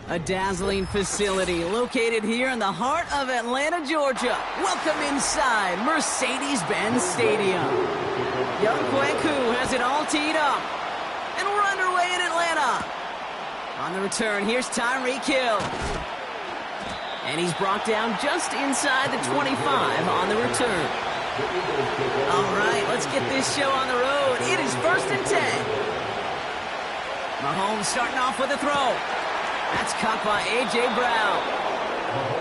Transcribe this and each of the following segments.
A dazzling facility located here in the heart of Atlanta, Georgia. Welcome inside Mercedes-Benz Stadium. Young Kweku has it all teed up. And we're underway in Atlanta. On the return, here's Tyreek Hill. And he's brought down just inside the 25 on the return. All right, let's get this show on the road. It is 1st and 10. Mahomes starting off with a throw. That's caught by A.J. Brown.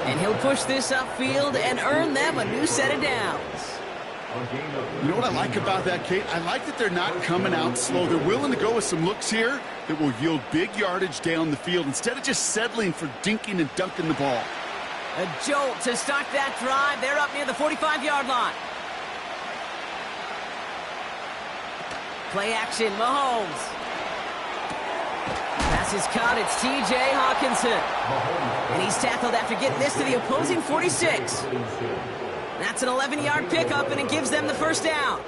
And he'll push this upfield and earn them a new set of downs. You know what I like about that, Kate? I like that they're not coming out slow. They're willing to go with some looks here that will yield big yardage down the field instead of just settling for dinking and dunking the ball. A jolt to start that drive. They're up near the 45-yard line. Play action, Mahomes. Pass is caught. It's T.J. Hawkinson. And he's tackled after getting this to the opposing 46. That's an 11-yard pickup, and it gives them the first down.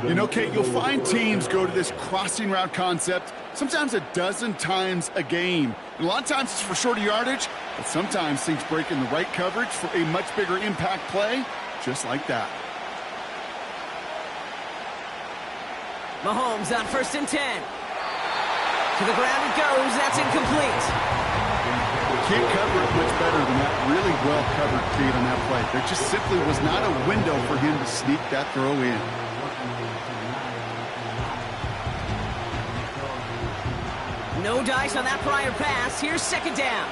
You know, Kate, you'll find teams go to this crossing route concept sometimes a dozen times a game. And a lot of times it's for shorter yardage, but sometimes things break in the right coverage for a much bigger impact play, just like that. Mahomes on 1st and 10. To the ground it goes. That's incomplete. Can't cover it much better than that. Really well covered, Kate, on that play. There just simply was not a window for him to sneak that throw in. No dice on that prior pass. Here's 2nd down.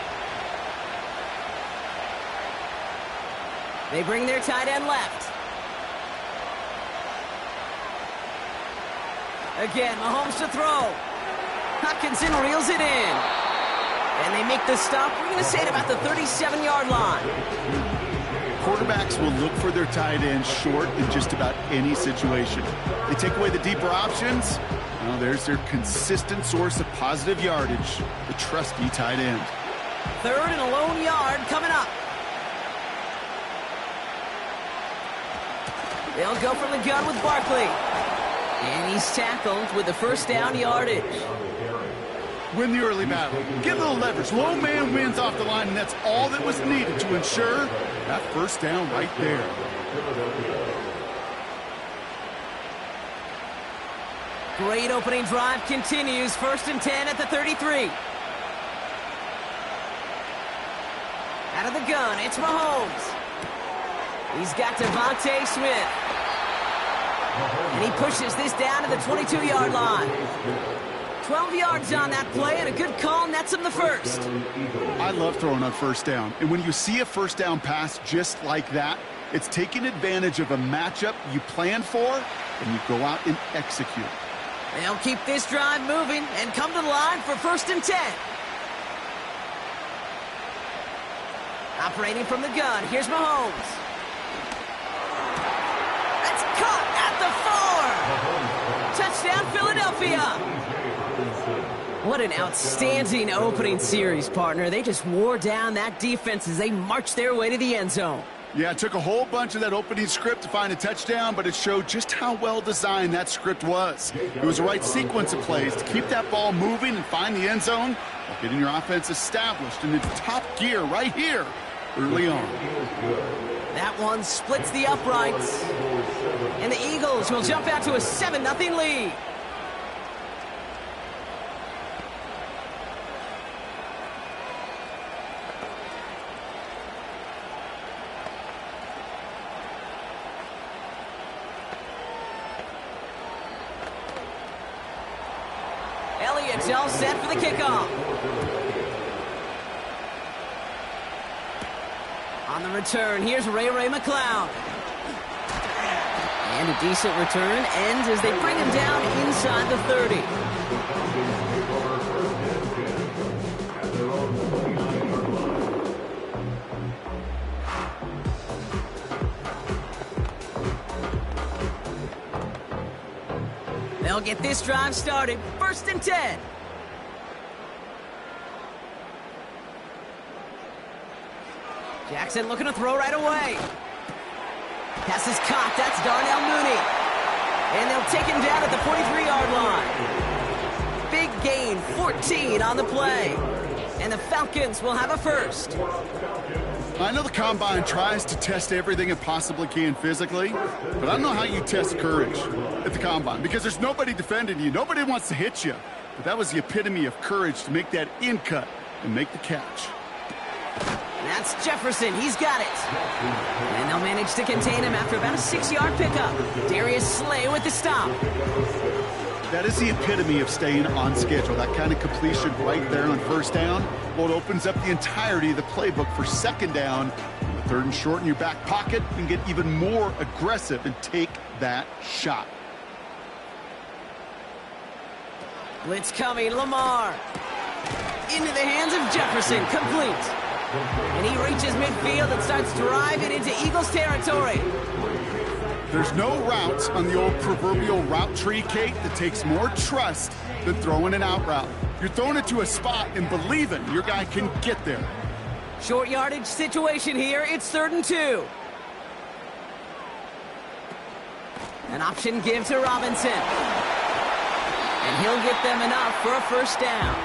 They bring their tight end left. Again, Mahomes to throw. Hopkinson reels it in. And they make the stop. We're going to say it about the 37-yard line. Quarterbacks will look for their tight end short in just about any situation. They take away the deeper options. Well, there's their consistent source of positive yardage, the trusty tight end. 3rd and a lone yard coming up. They'll go from the gun with Barkley. And he's tackled with the first down yardage. Win the early battle. Get a little leverage. Low man wins off the line, and that's all that was needed to ensure that first down right there. Great opening drive continues. 1st and 10 at the 33. Out of the gun, it's Mahomes. He's got Devontae Smith. And he pushes this down to the 22-yard line. 12 yards on that play, and a good call nets him the first. I love throwing on first down. And when you see a first down pass just like that, it's taking advantage of a matchup you planned for, and you go out and execute. They'll keep this drive moving and come to the line for 1st and 10. Operating from the gun, here's Mahomes. That's caught at the 4. Touchdown, Philadelphia. What an outstanding opening series, partner. They just wore down that defense as they marched their way to the end zone. Yeah, it took a whole bunch of that opening script to find a touchdown, but it showed just how well designed that script was. It was the right sequence of plays to keep that ball moving and find the end zone while getting your offense established in its top gear right here early on. That one splits the uprights. And the Eagles will jump out to a 7-0 lead. Elliott's all set for the kickoff. On the return, here's Ray McCloud. And a decent return ends as they bring him down inside the 30. They'll get this drive started. 1st and 10. Jackson looking to throw right away. Pass is caught. That's Darnell Mooney. And they'll take him down at the 43-yard line. Big gain, 14 on the play. And the Falcons will have a first. I know the Combine tries to test everything it possibly can physically, but I don't know how you test courage at the Combine because there's nobody defending you. Nobody wants to hit you. But that was the epitome of courage to make that in cut and make the catch. That's Jefferson. He's got it. And they'll manage to contain him after about a 6-yard pickup. Darius Slay with the stop. That is the epitome of staying on schedule. That kind of completion right there on first down. Well, it opens up the entirety of the playbook for second down. With third and short in your back pocket, you can get even more aggressive and take that shot. Blitz coming, Lamar. Into the hands of Jefferson, complete. And he reaches midfield and starts driving into Eagles territory. There's no route on the old proverbial route tree, Kate, that takes more trust than throwing an out route. You're throwing it to a spot and believing your guy can get there. Short yardage situation here. It's 3rd and 2. An option give to Robinson. And he'll get them enough for a first down.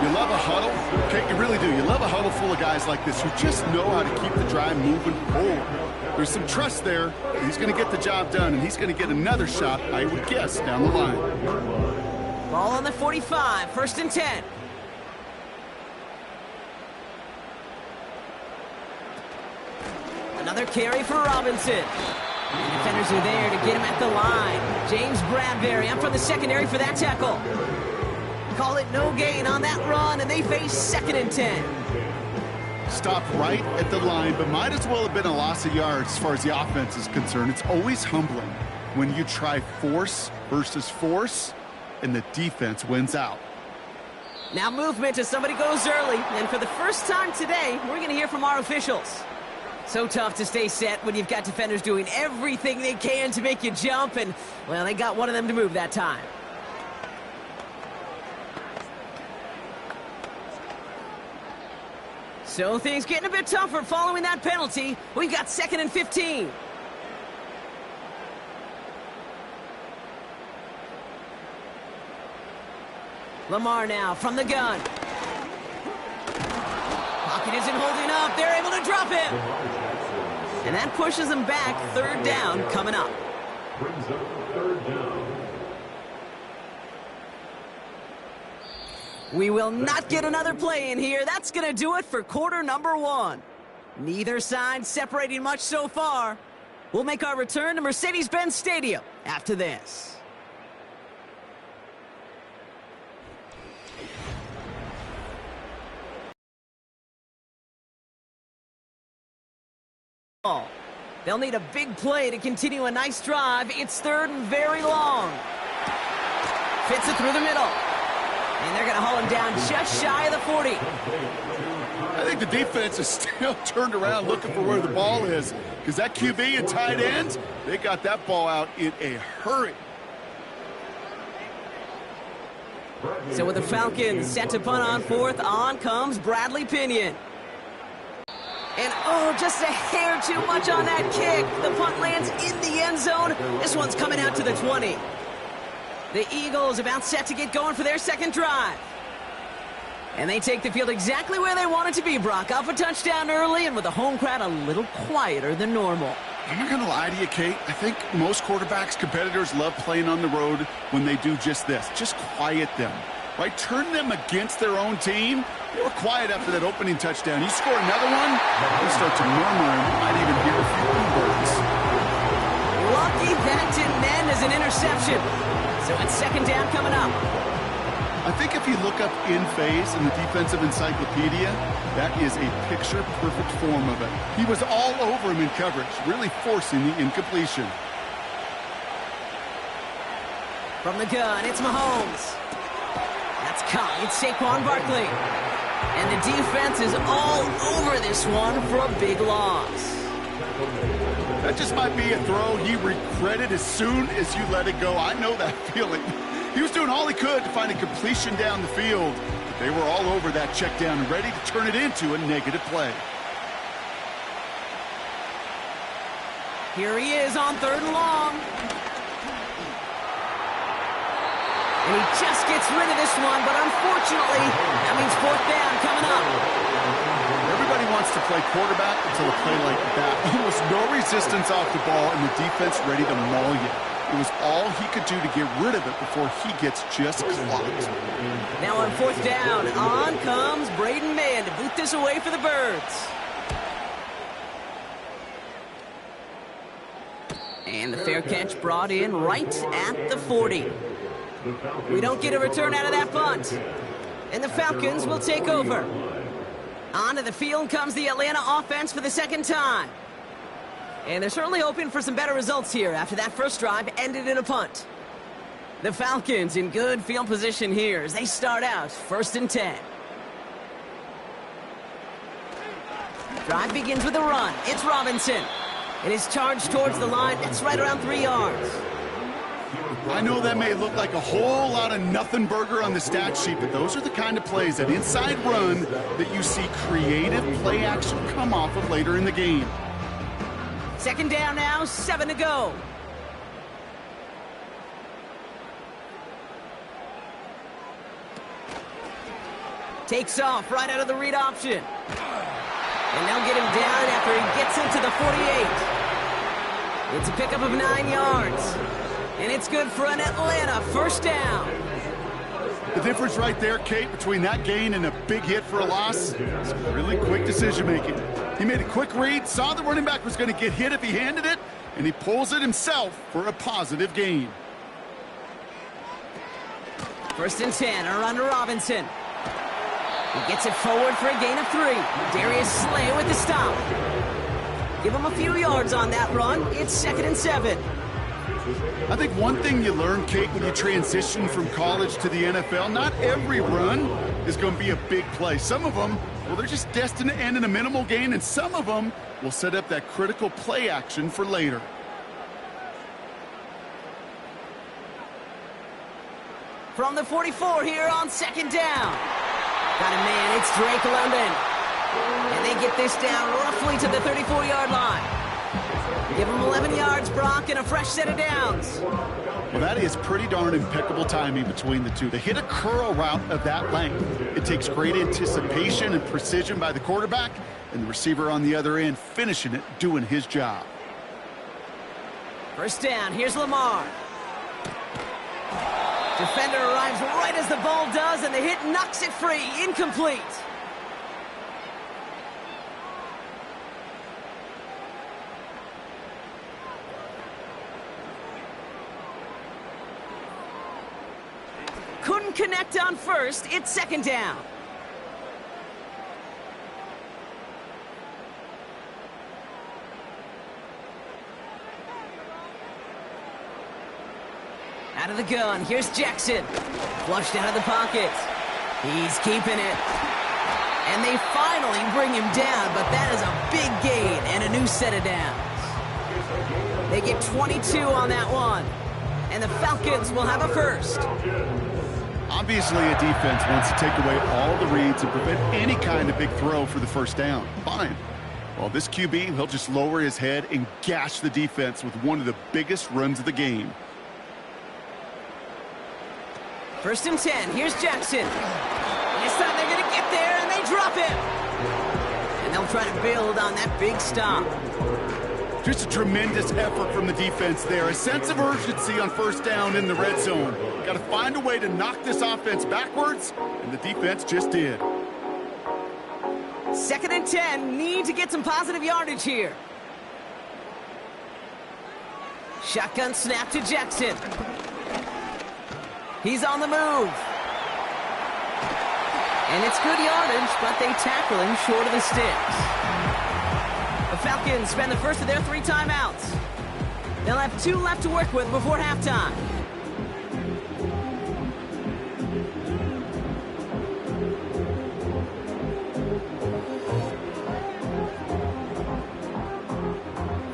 You love a huddle, okay? You really do. You love a huddle full of guys like this who just know how to keep the drive moving forward. There's some trust there. He's going to get the job done, and he's going to get another shot, I would guess, down the line. Ball on the 45, 1st and 10. Another carry for Robinson. The defenders are there to get him at the line. James Bradbury up from the secondary for that tackle. Call it no gain on that run, and they face 2nd and 10. Stopped right at the line, but might as well have been a loss of yards as far as the offense is concerned. It's always humbling when you try force versus force, and the defense wins out. Now movement as somebody goes early, and for the first time today, we're going to hear from our officials. So tough to stay set when you've got defenders doing everything they can to make you jump, and, well, they got one of them to move that time. So things getting a bit tougher following that penalty. We've got 2nd and 15. Lamar now from the gun. Pocket isn't holding up. They're able to drop him. And that pushes them back. 3rd down coming up. Brings up 3rd down. We will not get another play in here. That's going to do it for quarter number 1. Neither side separating much so far. We'll make our return to Mercedes-Benz Stadium after this. They'll need a big play to continue a nice drive. It's 3rd and very long. Fits it through the middle. And they're going to haul him down just shy of the 40. I think the defense is still turned around looking for where the ball is because that QB and tight ends, they got that ball out in a hurry. So with the Falcons set to punt on 4th, on comes Bradley Pinion. And, oh, just a hair too much on that kick. The punt lands in the end zone. This one's coming out to the 20. The Eagles about set to get going for their 2nd drive. And they take the field exactly where they want it to be, Brock. Off a touchdown early and with the home crowd a little quieter than normal. I'm not going to lie to you, Kate. I think most quarterbacks, competitors love playing on the road when they do just this. Just quiet them. Right? Turn them against their own team. They were quiet after that opening touchdown. You score another one, they start to murmur and you might even hear a few birds. Lucky that didn't end as an interception. So it's 2nd down coming up. I think if you look up in phase in the defensive encyclopedia, that is a picture-perfect form of it. He was all over him in coverage, really forcing the incompletion. From the gun, it's Mahomes. That's caught. It's Saquon Barkley. And the defense is all over this one for a big loss. That just might be a throw he regretted as soon as you let it go. I know that feeling. He was doing all he could to find a completion down the field. But they were all over that check down and ready to turn it into a negative play. Here he is on 3rd and long. And he just gets rid of this one, but unfortunately, that means fourth down coming up. Everybody wants to play quarterback until a play like that. Almost no resistance off the ball and the defense ready to maul you. It was all he could do to get rid of it before he gets just clocked. Now on fourth down, on comes Braden Mann to boot this away for the Birds. And the fair catch brought in right at the 40. We don't get a return out of that punt. And the Falcons will take over. Onto the field comes the Atlanta offense for the second time. And they're certainly hoping for some better results here after that first drive ended in a punt. The Falcons in good field position here as they start out 1st and 10. Drive begins with a run. It's Robinson. It is charged towards the line. It's right around 3 yards. I know that may look like a whole lot of nothing burger on the stat sheet, but those are the kind of plays, that inside run, that you see creative play action come off of later in the game. Second down now, 7 to go. Takes off right out of the read option. And they'll get him down after he gets into the 48. It's a pickup of 9 yards. And it's good for an Atlanta first down. The difference right there, Kate, between that gain and a big hit for a loss is really quick decision-making. He made a quick read, saw the running back was going to get hit if he handed it, and he pulls it himself for a positive gain. 1st and 10, a run to Robinson. He gets it forward for a gain of 3. Darius Slay with the stop. Give him a few yards on that run. It's 2nd and 7. I think one thing you learn, Kate, when you transition from college to the NFL, not every run is going to be a big play. Some of them, well, they're just destined to end in a minimal gain, and some of them will set up that critical play action for later. From the 44 here on 2nd down. Got a man, it's Drake London. And they get this down roughly to the 34-yard line. Give him 11 yards, Brock, and a fresh set of downs. Well, that is pretty darn impeccable timing between the two. To hit a curl route of that length, it takes great anticipation and precision by the quarterback, and the receiver on the other end finishing it, doing his job. First down, here's Lamar. Defender arrives right as the ball does, and the hit knocks it free. Incomplete. Couldn't connect on first. It's 2nd down. Out of the gun, here's Jackson. Flushed out of the pocket. He's keeping it. And they finally bring him down, but that is a big gain and a new set of downs. They get 22 on that one. And the Falcons will have a first. Obviously, a defense wants to take away all the reads and prevent any kind of big throw for the first down. Fine. Well, this QB, he'll just lower his head and gash the defense with one of the biggest runs of the game. 1st and 10. Here's Jackson. This time they're going to get there, and they drop him. And they'll try to build on that big stop. Just a tremendous effort from the defense there. A sense of urgency on first down in the red zone. Got to find a way to knock this offense backwards, and the defense just did. 2nd and 10. Need to get some positive yardage here. Shotgun snap to Jackson. He's on the move. And it's good yardage, but they tackle him short of the sticks. The Falcons spend the first of their 3 timeouts. They'll have 2 left to work with before halftime.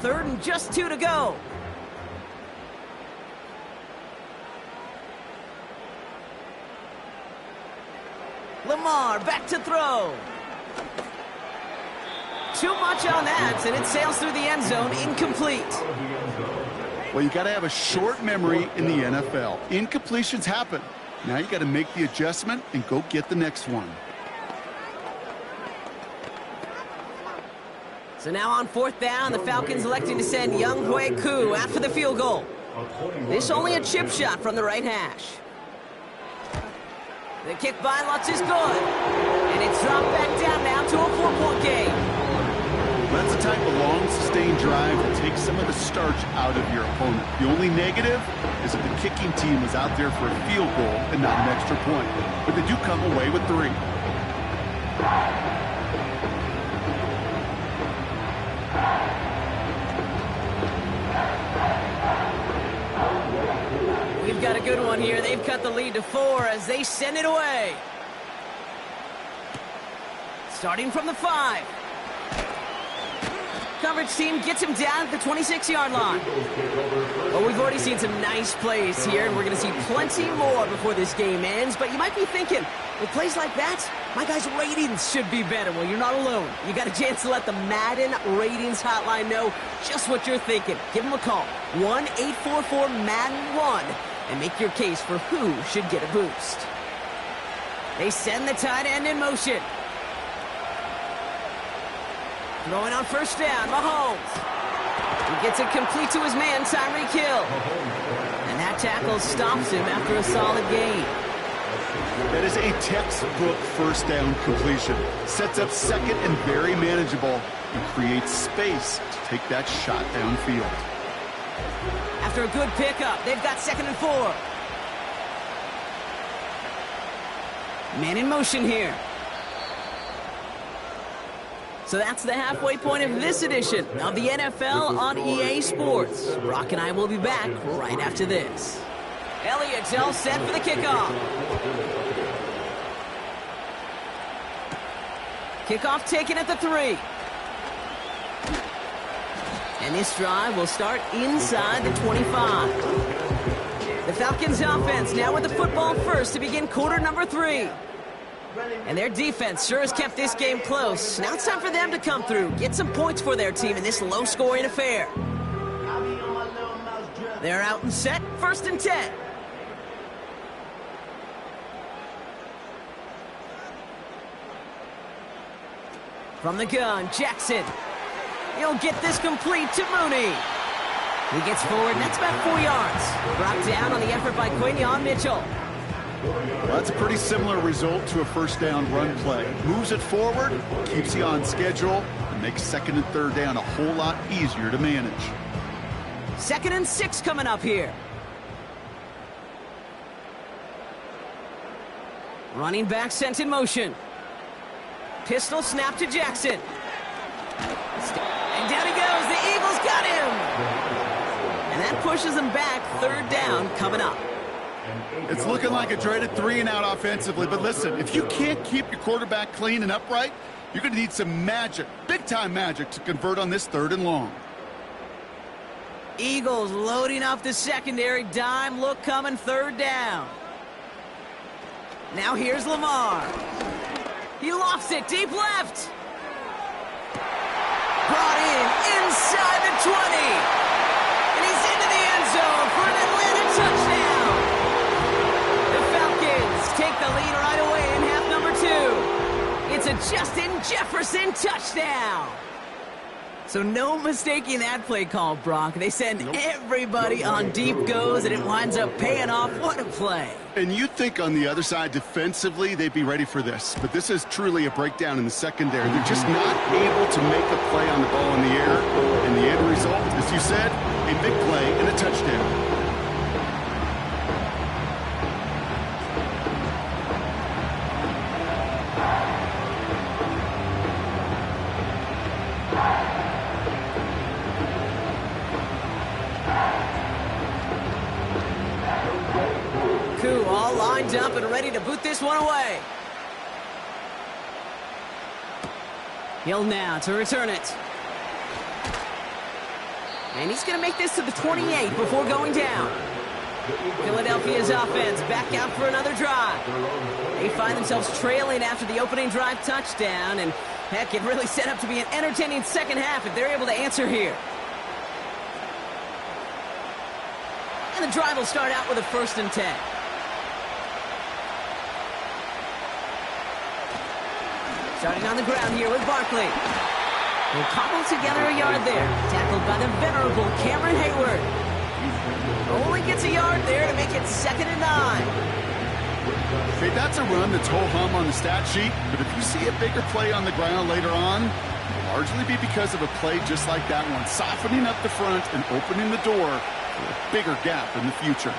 Third and just 2 to go. Lamar back to throw. Too much on that, and it sails through the end zone, incomplete. Well, you got to have a short memory in the NFL. Incompletions happen. Now you got to make the adjustment and go get the next one. So now on 4th down, the Falcons electing to send Young Koo after the field goal. This only a chip shot from the right hash. The kick by Lutz is good. And it's dropped back down now to a 4-point game. That's the type of long, sustained drive that takes some of the starch out of your opponent. The only negative is that the kicking team was out there for a field goal and not an extra point. But they do come away with 3. We've got a good one here. They've cut the lead to 4 as they send it away. Starting from the 5. Coverage team gets him down at the 26-yard line. Well, we've already seen some nice plays here, and we're going to see plenty more before this game ends. But you might be thinking, with plays like that, my guys' ratings should be better. Well, you're not alone. You got a chance to let the Madden ratings hotline know just what you're thinking. Give them a call, 1-844-MADDEN-1, and make your case for who should get a boost. They send the tight end in motion. Throwing on 1st down, Mahomes. He gets it complete to his man, Tyreek Hill. And that tackle stops him after a solid gain. That is a textbook 1st down completion. Sets up 2nd and very manageable and creates space to take that shot downfield. After a good pickup, they've got 2nd and 4. Man in motion here. So that's the halfway point of this edition of the NFL on EA Sports. Brock and I will be back right after this. Elliott's all set for the kickoff. Kickoff taken at the 3. And this drive will start inside the 25. The Falcons offense now with the football first to begin quarter number 3. And their defense sure has kept this game close. Now it's time for them to come through, get some points for their team in this low-scoring affair. They're out and set, 1st and 10. From the gun, Jackson. He'll get this complete to Mooney. He gets forward, and that's about 4 yards. Brought down on the effort by Quinion Mitchell. Well, that's a pretty similar result to a 1st down run play. Moves it forward, keeps you on schedule, and makes 2nd and 3rd down a whole lot easier to manage. 2nd and 6 coming up here. Running back sent in motion. Pistol snap to Jackson. And down he goes. The Eagles got him. And that pushes them back. 3rd down coming up. It's looking like a dreaded 3-and-out offensively, but listen, if you can't keep your quarterback clean and upright, you're going to need some magic, big-time magic, to convert on this 3rd and long. Eagles loading up the secondary, dime look coming, 3rd down. Now here's Lamar. He lofts it deep left. Brought in inside the 20. And he's into the end zone for an Atlanta touchdown. The Falcons take the lead right away in half number 2. It's a Justin Jefferson touchdown. So no mistaking that play call, Brock. They send everybody on deep goes, and it winds up paying off. What a play. And you'd think on the other side, defensively, they'd be ready for this. But this is truly a breakdown in the secondary. They're just not able to make a play on the ball in the air. And the end result, as you said, a big play and a touchdown. Koo all lined up and ready to boot this one away. Hill now to return it. And he's going to make this to the 28 before going down. Philadelphia's offense back out for another drive. They find themselves trailing after the opening drive touchdown, and heck, it really set up to be an entertaining second half if they're able to answer here. And the drive will start out with a 1st and 10. Starting on the ground here with Barkley. He'll cobble together a yard there. Tackled by the venerable Cameron Hayward. Only gets a yard there to make it 2nd and 9. Okay, that's a run that's ho-hum on the stat sheet, but if you see a bigger play on the ground later on, it'll largely be because of a play just like that one, softening up the front and opening the door for a bigger gap in the future.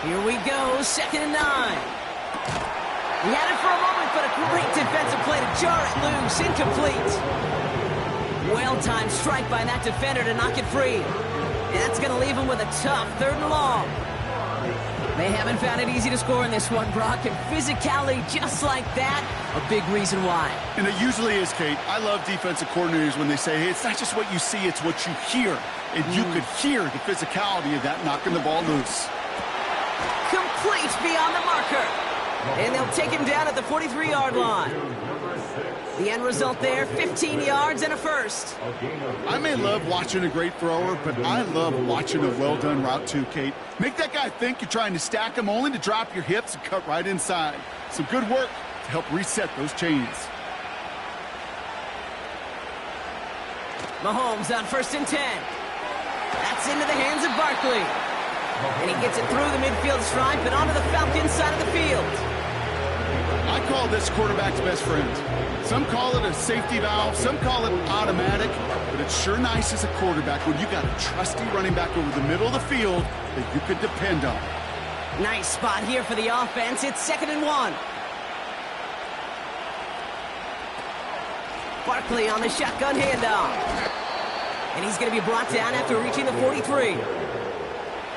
Here we go, 2nd and 9. He had it for a moment, but a great defensive play to jar it loose, incomplete. Well-timed strike by that defender to knock it free. And that's going to leave him with a tough 3rd and long. They haven't found it easy to score in this one, Brock, and physicality just like that, a big reason why. And it usually is, Kate. I love defensive coordinators when they say, hey, it's not just what you see, it's what you hear. And you could hear the physicality of that knocking the ball loose. Complete beyond the marker. And they'll take him down at the 43-yard line. The end result there, 15 yards and a 1st. I may love watching a great thrower, but I love watching a well-done route too, Kate. Make that guy think you're trying to stack him only to drop your hips and cut right inside. Some good work to help reset those chains. Mahomes on 1st and 10. That's into the hands of Barkley. And he gets it through the midfield stripe and onto the Falcons side of the field. I call this quarterback's best friend. Some call it a safety valve, some call it automatic, but it's sure nice as a quarterback when you got a trusty running back over the middle of the field that you could depend on. Nice spot here for the offense. It's 2nd and 1. Barkley on the shotgun handoff. And he's going to be brought down after reaching the 43.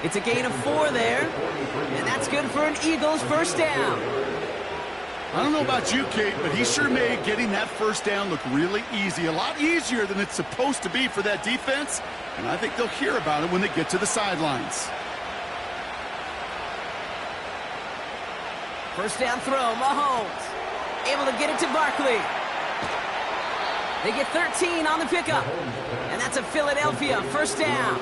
It's a gain of 4 there, and that's good for an Eagles 1st down. I don't know about you, Kate, but he sure made getting that 1st down look really easy. A lot easier than it's supposed to be for that defense, and I think they'll hear about it when they get to the sidelines. 1st down throw, Mahomes. Able to get it to Barkley. They get 13 on the pickup, and that's a Philadelphia 1st down.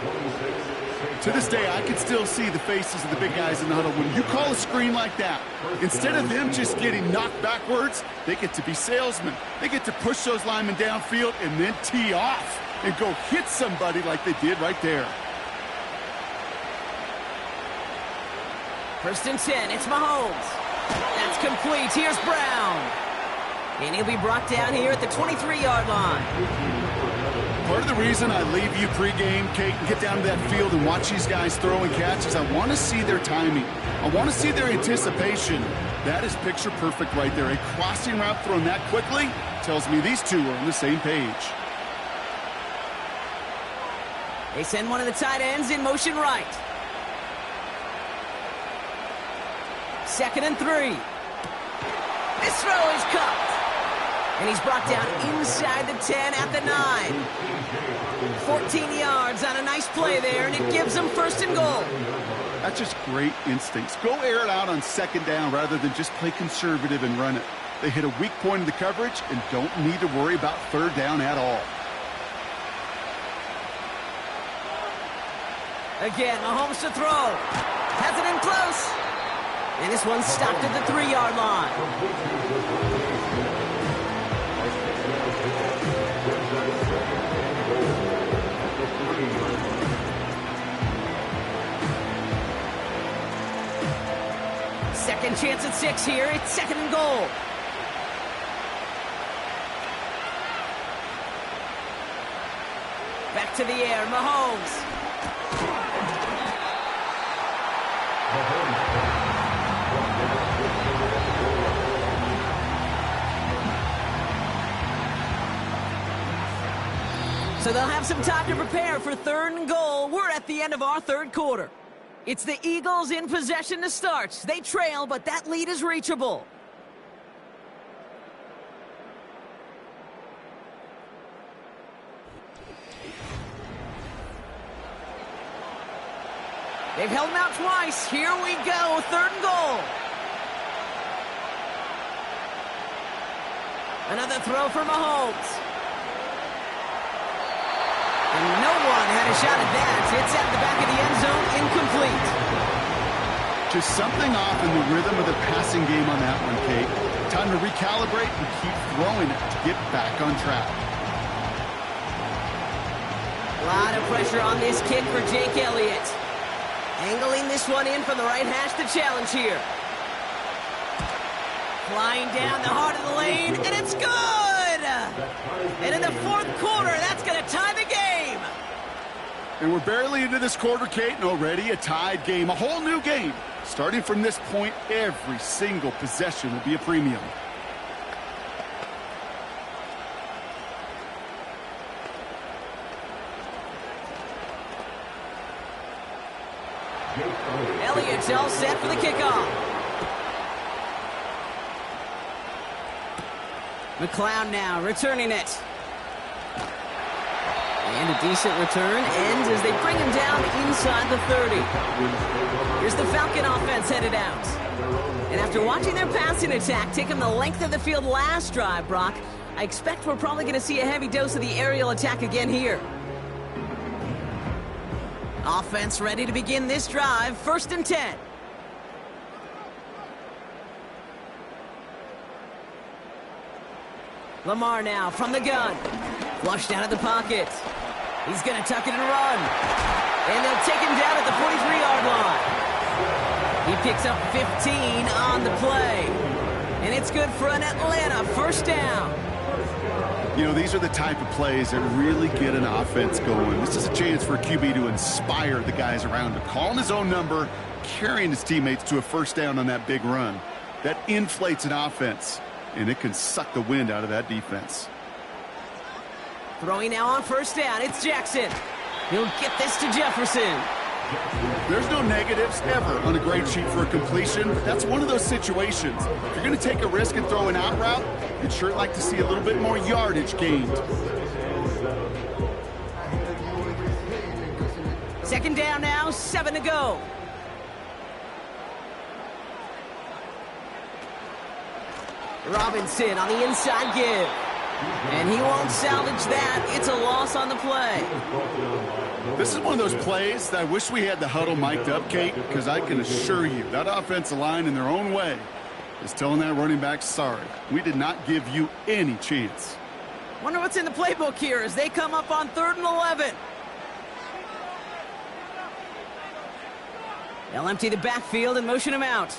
To this day, I can still see the faces of the big guys in the huddle. When you call a screen like that, instead of them just getting knocked backwards, they get to be salesmen. They get to push those linemen downfield and then tee off and go hit somebody like they did right there. 1st and 10, it's Mahomes. That's complete. Here's Brown. And he'll be brought down here at the 23-yard line. Part of the reason I leave you pregame, Kate, and get down to that field and watch these guys throw and catch is I want to see their timing. I want to see their anticipation. That is picture perfect right there. A crossing route thrown that quickly tells me these two are on the same page. They send one of the tight ends in motion right. 2nd and 3. This throw is caught. And he's brought down inside the 10 at the 9. 14 yards on a nice play there, and it gives them 1st and goal. That's just great instincts. Go air it out on 2nd down rather than just play conservative and run it. They hit a weak point in the coverage and don't need to worry about 3rd down at all. Again, Mahomes to throw. Has it in close. And this one's stopped at the 3-yard line. Second chance at 6 here. It's 2nd and goal. Back to the air, Mahomes. So they'll have some time to prepare for 3rd and goal. We're at the end of our 3rd quarter. It's the Eagles in possession to start. They trail, but that lead is reachable. They've held him out twice. Here we go, 3rd and goal. Another throw for Mahomes. And no one had a shot at that. It's at the back of the end zone, incomplete. Just something off in the rhythm of the passing game on that one, Kate. Time to recalibrate and keep throwing it to get back on track. A lot of pressure on this kick for Jake Elliott. Angling this one in from the right hash, the challenge here. Flying down the heart of the lane, and it's good! And in the fourth quarter, that's going to tie the game. And we're barely into this quarter, Kate, and already a tied game, a whole new game. Starting from this point, every single possession will be a premium. Elliott's all set for the kickoff. McLeod now returning it. And a decent return ends as they bring him down inside the 30. Here's the Falcon offense headed out. And after watching their passing attack take him the length of the field last drive, Brock, I expect we're probably going to see a heavy dose of the aerial attack again here. Offense ready to begin this drive, 1st and 10. Lamar now from the gun. Flushed out of the pocket. He's going to tuck it and run. And they'll take him down at the 43-yard line. He picks up 15 on the play. And it's good for an Atlanta 1st down. You know, these are the type of plays that really get an offense going. This is a chance for a QB to inspire the guys around him. Calling his own number, carrying his teammates to a 1st down on that big run. That inflates an offense, and it can suck the wind out of that defense. Throwing now on 1st down, it's Jackson. He'll get this to Jefferson. There's no negatives ever on a grade sheet for a completion, but that's one of those situations. If you're going to take a risk and throw an out route, you'd sure like to see a little bit more yardage gained. 2nd down now, 7 to go. Robinson on the inside give. And he won't salvage that. It's a loss on the play. This is one of those plays that I wish we had the huddle mic'd up, Kate, because I can assure you that offensive line in their own way is telling that running back, sorry, we did not give you any chance. Wonder what's in the playbook here as they come up on 3rd and 11. They'll empty the backfield and motion him out.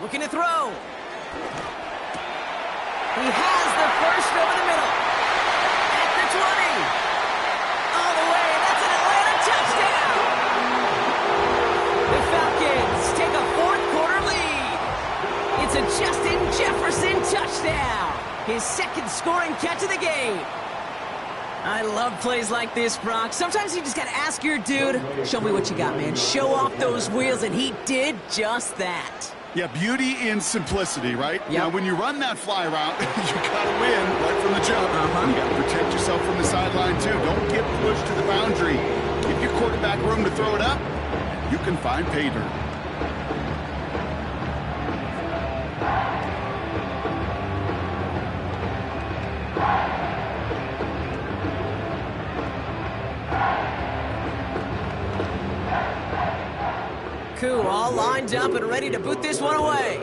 Looking to throw. He has the first over the middle. At the 20. All the way, and that's an Atlanta touchdown. The Falcons take a 4th quarter lead. It's a Justin Jefferson touchdown. His 2nd scoring catch of the game. I love plays like this, Brock. Sometimes you just got to ask your dude, show me what you got, man. Show off those wheels, and he did just that. Yeah, beauty in simplicity, right? Yep. Now, when you run that fly route, you got to win right from the jump. You got to protect yourself from the sideline, too. Don't get pushed to the boundary. Give your quarterback room to throw it up. You can find pay dirt. All lined up and ready to boot this one away.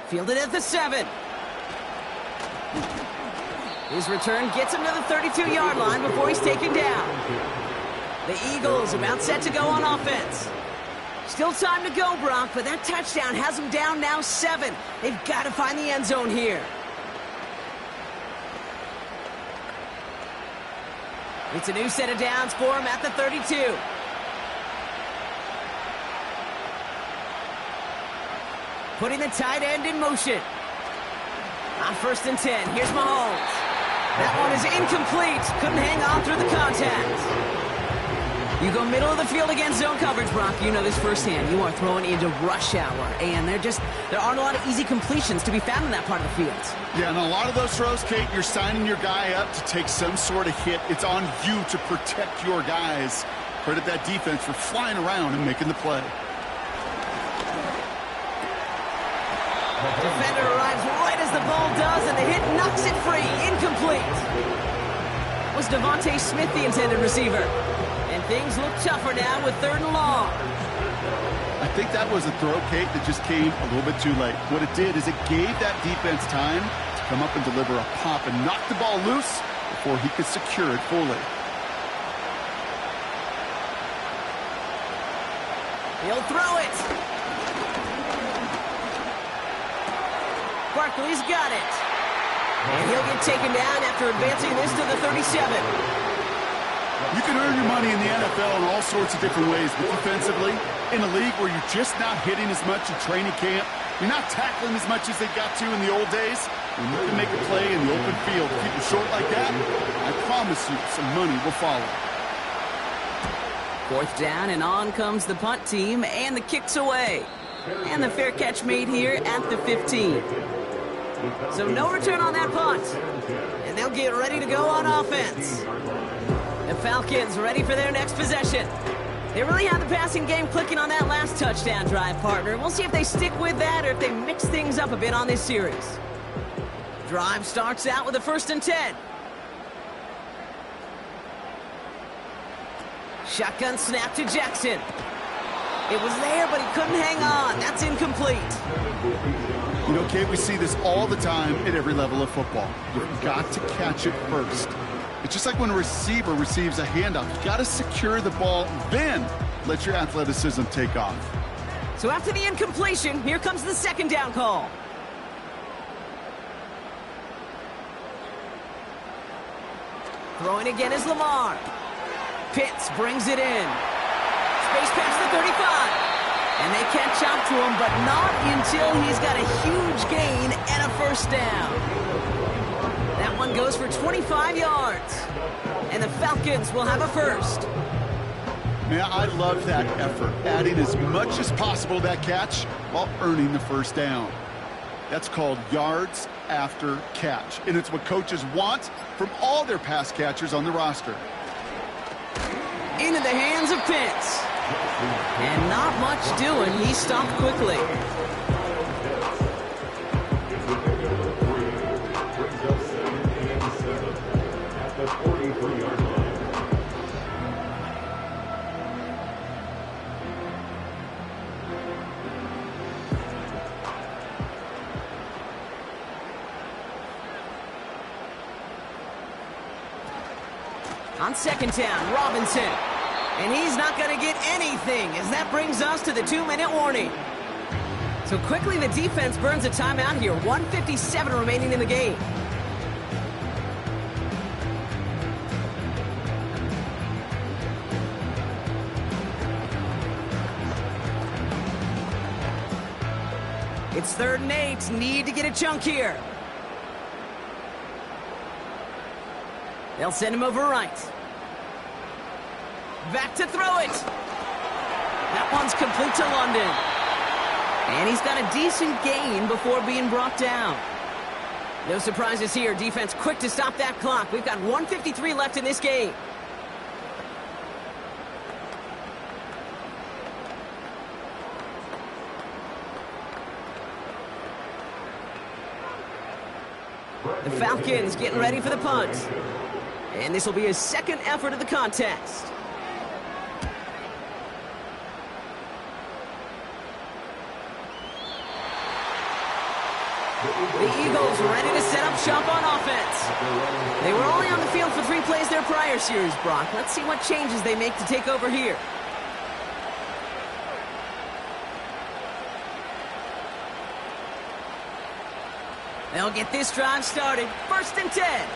Fielded at the 7. His return gets him to the 32-yard line before he's taken down. The Eagles about set to go on offense. Still time to go, Brock, but that touchdown has them down now 7. They've got to find the end zone here. It's a new set of downs for him at the 32. Putting the tight end in motion. On 1st and 10, here's Mahomes. That one is incomplete. Couldn't hang on through the contact. You go middle of the field against zone coverage, Brock. You know this firsthand. You are throwing into rush hour, and there aren't a lot of easy completions to be found in that part of the field. Yeah, and a lot of those throws, Kate, you're signing your guy up to take some sort of hit. It's on you to protect your guys. Credit that defense for flying around and making the play. Defender arrives right as the ball does, and the hit knocks it free. Incomplete. Was Devontae Smith the intended receiver? And things look tougher now with 3rd and long. I think that was a throw, Kate, that just came a little bit too late. What it did is it gave that defense time to come up and deliver a pop and knock the ball loose before he could secure it fully. He'll throw it. Barkley's got it. And he'll get taken down after advancing this to the 37. You can earn your money in the NFL in all sorts of different ways, but defensively, in a league where you're just not hitting as much in training camp, you're not tackling as much as they got to in the old days, when you can make a play in the open field, keep it short like that, I promise you some money will follow. 4th down, and on comes the punt team, and the kick's away. And the fair catch made here at the 15. So no return on that punt. And they'll get ready to go on offense. The Falcons ready for their next possession. They really had the passing game clicking on that last touchdown drive, partner. We'll see if they stick with that or if they mix things up a bit on this series. Drive starts out with a 1st and 10. Shotgun snap to Jackson. It was there, but he couldn't hang on. That's incomplete. You know, Kate, we see this all the time at every level of football. You've got to catch it first. It's just like when a receiver receives a handoff. You've got to secure the ball, then let your athleticism take off. So after the incompletion, here comes the 2nd down call. Throwing again is Lamar. Pitts brings it in. Space past the 35. And they catch up to him, but not until he's got a huge gain and a 1st down. That one goes for 25 yards. And the Falcons will have a 1st. Man, I love that effort, adding as much as possible to that catch while earning the 1st down. That's called yards after catch, and it's what coaches want from all their pass catchers on the roster. Into the hands of Pitts. And not much doing. He stopped quickly. On 2nd down, Robinson. And he's not going to get anything, as that brings us to the 2-minute warning. So quickly the defense burns a timeout here. 1:57 remaining in the game. It's 3rd and 8. Need to get a chunk here. They'll send him over right. Back to throw it. That one's complete to London. And he's got a decent gain before being brought down. No surprises here. Defense quick to stop that clock. We've got 1:53 left in this game. The Falcons getting ready for the punt. And this will be his 2nd effort of the contest. The Eagles ready to set up shop on offense. They were only on the field for 3 plays their prior series, Brock. Let's see what changes they make to take over here. They'll get this drive started. 1st and 10.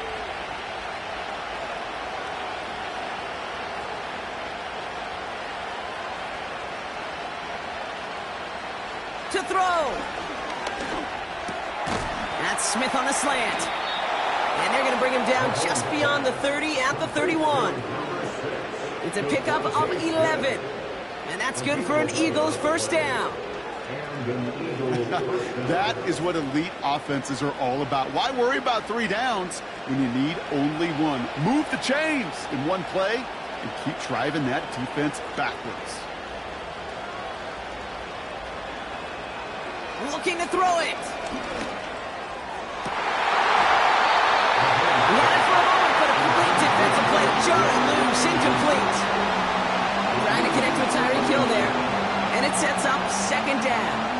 To throw. That's Smith on the slant. And they're going to bring him down just beyond the 30 at the 31. It's a pickup of 11. And that's good for an Eagles 1st down. That is what elite offenses are all about. Why worry about 3 downs when you need only 1? Move the chains in one play and keep driving that defense backwards. Looking to throw it. He had it for a moment, but a complete defensive play. Jarring loose, incomplete. Trying to connect with Tyreek Hill there. And it sets up second down.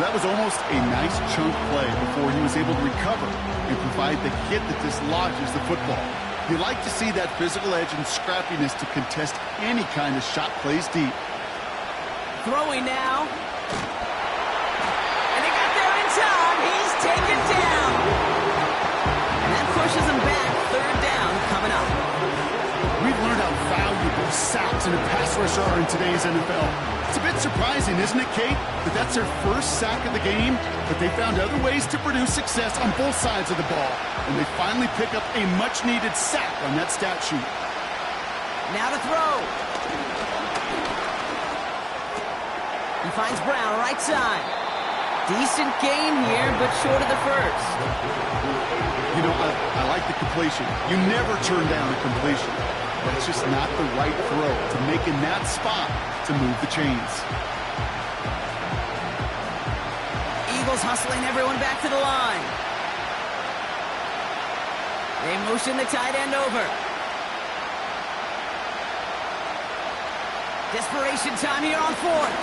That was almost a nice chunk play before he was able to recover and provide the hit that dislodges the football. You like to see that physical edge and scrappiness to contest any kind of shot plays deep. Throwing now. And he got there in time. He's taken down. And that pushes him back. Third down coming up. We've learned how valuable sacks and a pass rush are in today's NFL. It's a bit surprising, isn't it, Kate, that that's their first sack of the game, but they found other ways to produce success on both sides of the ball, and they finally pick up a much-needed sack on that stat sheet. Now to throw. He finds Brown, right side. Decent gain here, but short of the first. You know, I like the completion. You never turn down a completion. That's just not the right throw to make in that spot to move the chains. Eagles hustling everyone back to the line. They motion the tight end over. Desperation time here on fourth.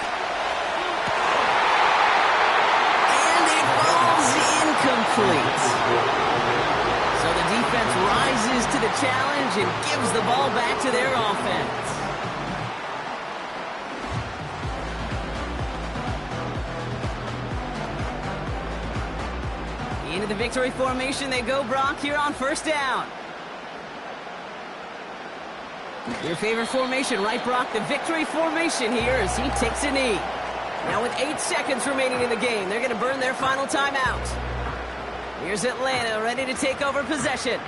And it falls incomplete. So the defense rises to the challenge and gives the ball back to their offense. Into the victory formation they go, Brock, here on first down. Your favorite formation, right, Brock? The victory formation here as he takes a knee. Now with 8 seconds remaining in the game, they're going to burn their final timeout. Here's Atlanta ready to take over possession.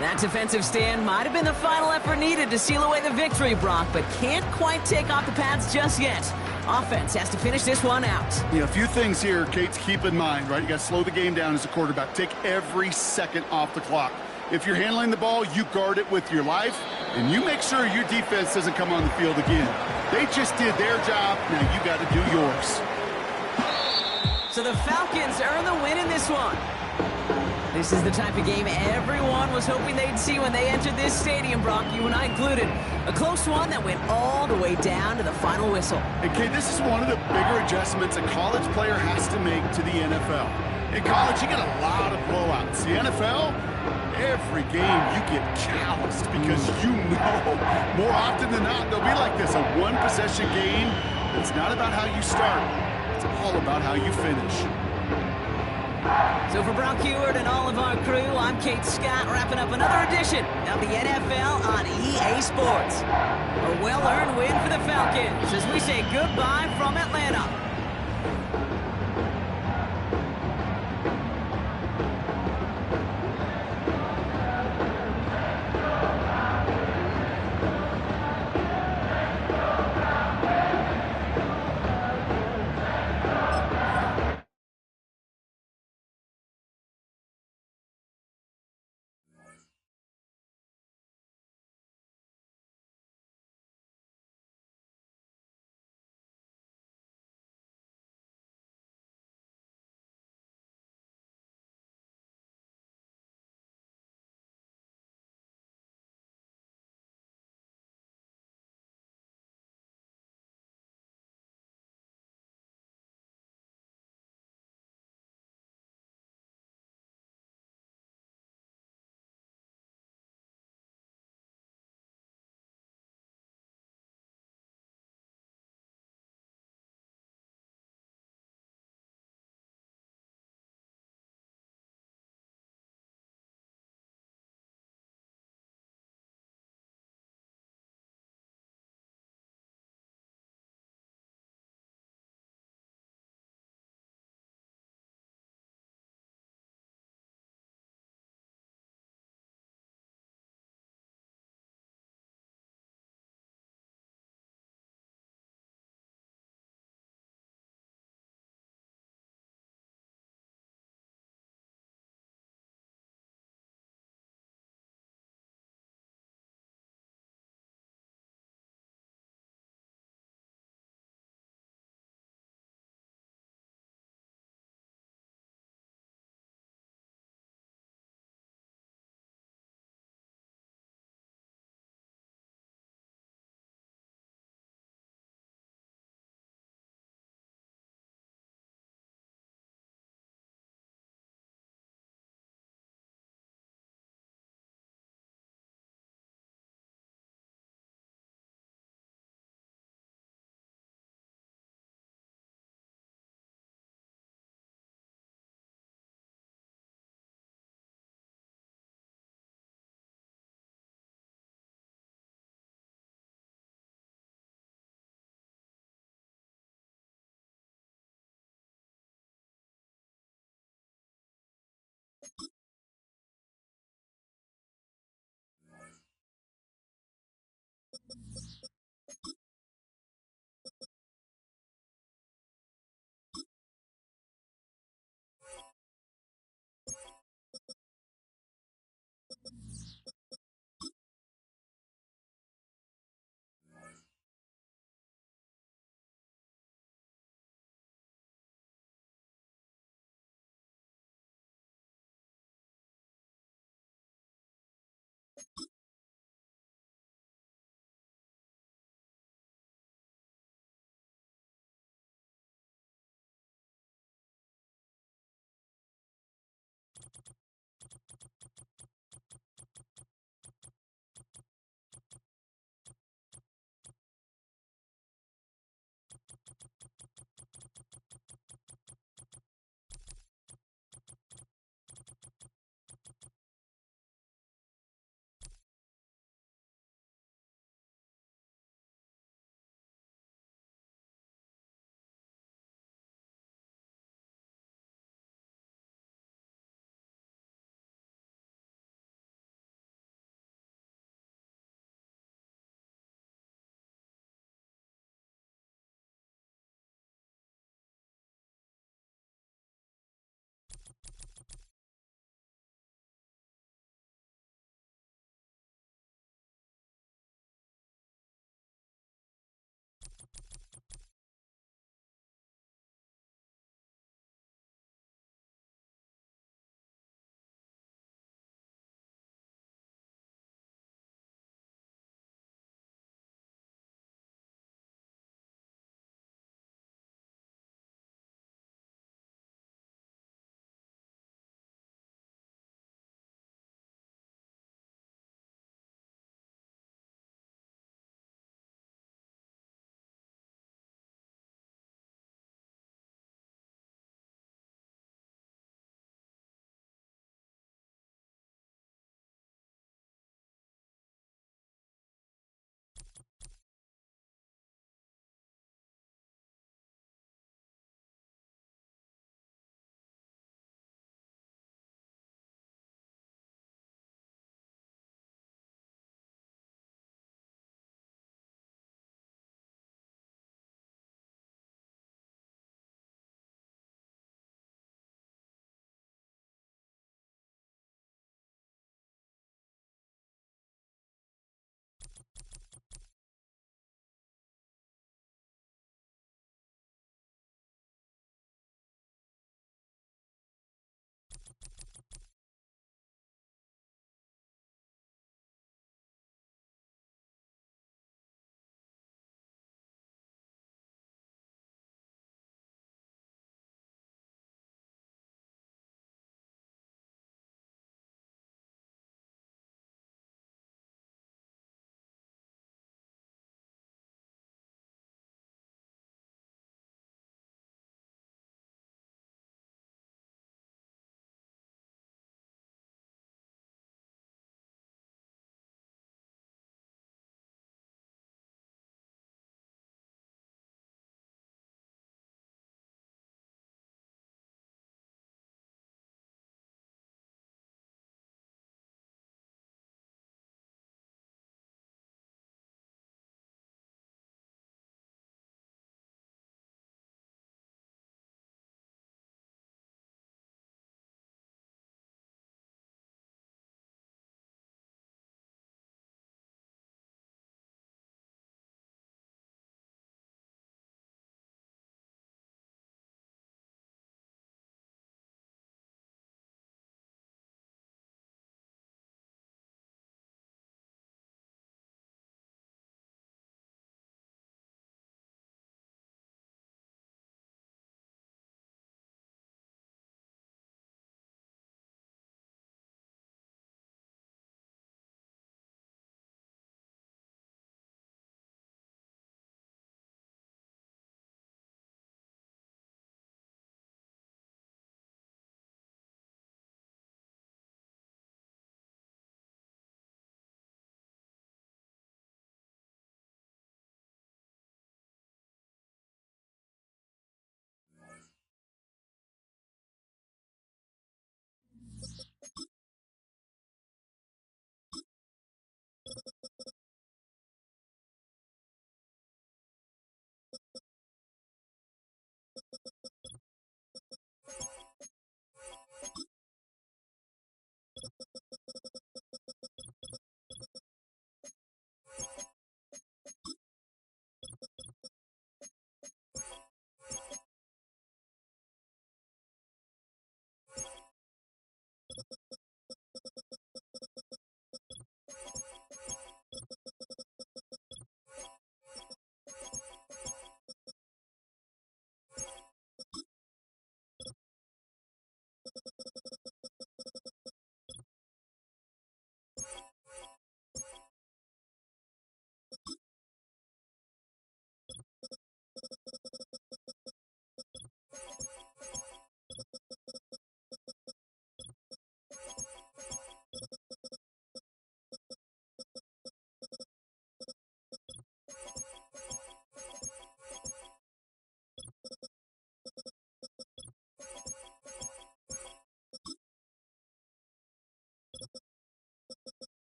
That defensive stand might have been the final effort needed to seal away the victory, Brock, but can't quite take off the pads just yet. Offense has to finish this one out. Yeah, a few things here, Kate, to keep in mind, right? You got to slow the game down as a quarterback. Take every second off the clock. If you're handling the ball, you guard it with your life, and you make sure your defense doesn't come on the field again. They just did their job. Now you got to do yours. So the Falcons earn the win in this one. This is the type of game everyone was hoping they'd see when they entered this stadium, Brock, you and I included. A close one that went all the way down to the final whistle. Okay, this is one of the bigger adjustments a college player has to make to the NFL. In college, you get a lot of blowouts. The NFL, every game you get calloused because you know more often than not they'll be like this, a one-possession game. It's not about how you start. It's all about how you finish. So for Brock Heward and all of our crew, I'm Kate Scott, wrapping up another edition of the NFL on EA Sports. A well-earned win for the Falcons as we say goodbye from Atlanta.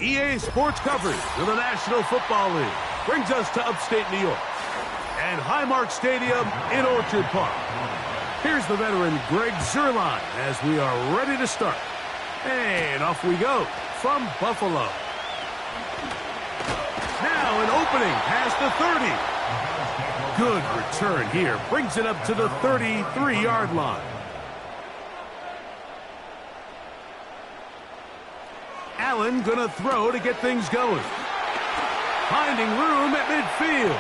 EA Sports coverage of the National Football League brings us to upstate New York and Highmark Stadium in Orchard Park. Here's the veteran Greg Zuerlein as we are ready to start. And off we go from Buffalo. Now an opening past the 30. Good return here. Brings it up to the 33-yard line. Allen gonna throw to get things going. Finding room at midfield.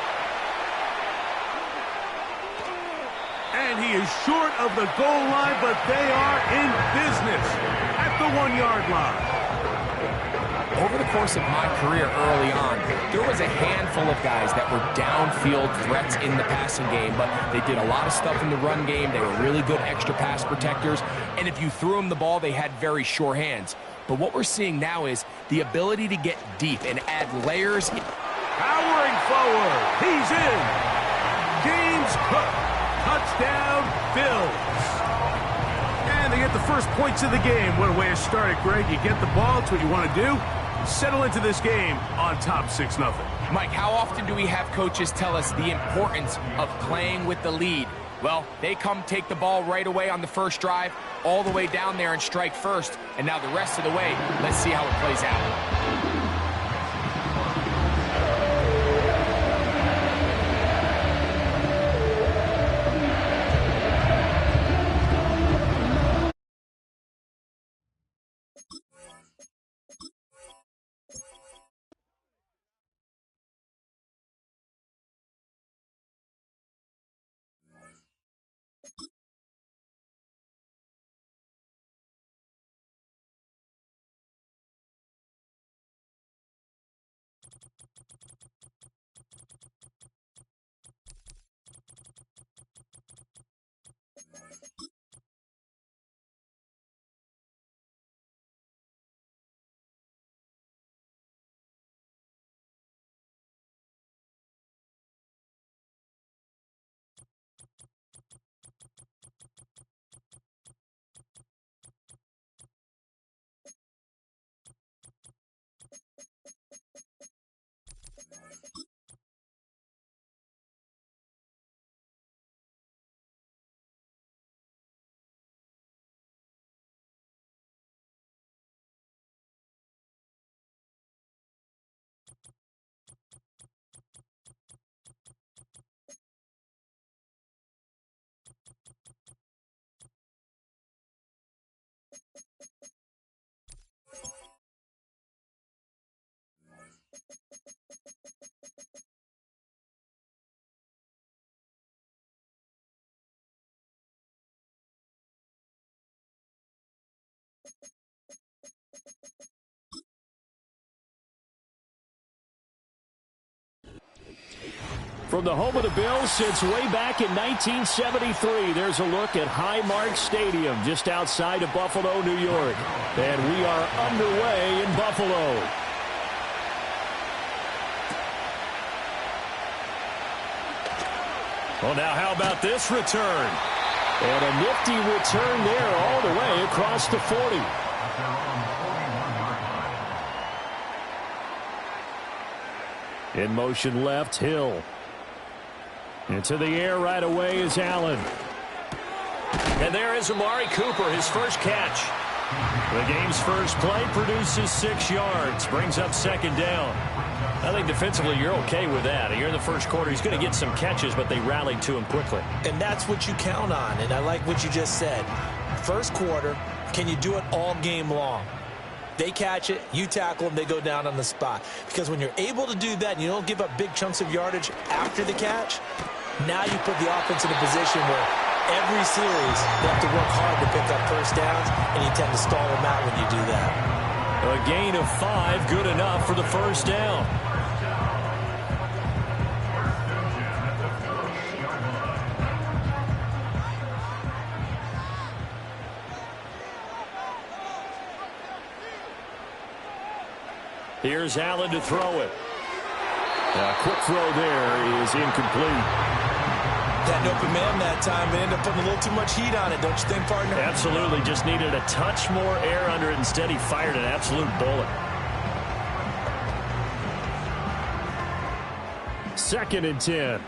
And he is short of the goal line, but they are in business at the 1-yard line. Over the course of my career early on, there was a handful of guys that were downfield threats in the passing game, but they did a lot of stuff in the run game. They were really good extra pass protectors, and if you threw them the ball, they had very sure hands. But what we're seeing now is the ability to get deep and add layers. Powering forward. He's in. James Cook. Touchdown, Bills. And they get the first points of the game. What a way to start it, Greg. You get the ball. It's what you want to do. Settle into this game on top 6-0. Mike, how often do we have coaches tell us the importance of playing with the lead? Well, they come take the ball right away on the first drive, all the way down there and strike first. And now the rest of the way, let's see how it plays out. From the home of the Bills since way back in 1973, there's a look at Highmark Stadium just outside of Buffalo, New York. And we are underway in Buffalo. Well, now how about this return? And a nifty return there all the way across the 40. In motion left, Hill. Into the air right away is Allen. And there is Amari Cooper, his first catch. The game's first play produces 6 yards, brings up second down. I think defensively you're okay with that. You're in the first quarter. He's going to get some catches, but they rallied to him quickly. And that's what you count on, and I like what you just said. First quarter, can you do it all game long? They catch it, you tackle them, they go down on the spot. Because when you're able to do that and you don't give up big chunks of yardage after the catch, now you put the offense in a position where every series they have to work hard to pick up first downs, and you tend to stall them out when you do that. A gain of 5, good enough for the first down. Here's Allen to throw it. A quick throw there is incomplete. Had an open man that time, but ended up putting a little too much heat on it, don't you think, partner? Absolutely. Just needed a touch more air under it. Instead, he fired an absolute bullet. 2nd and 10.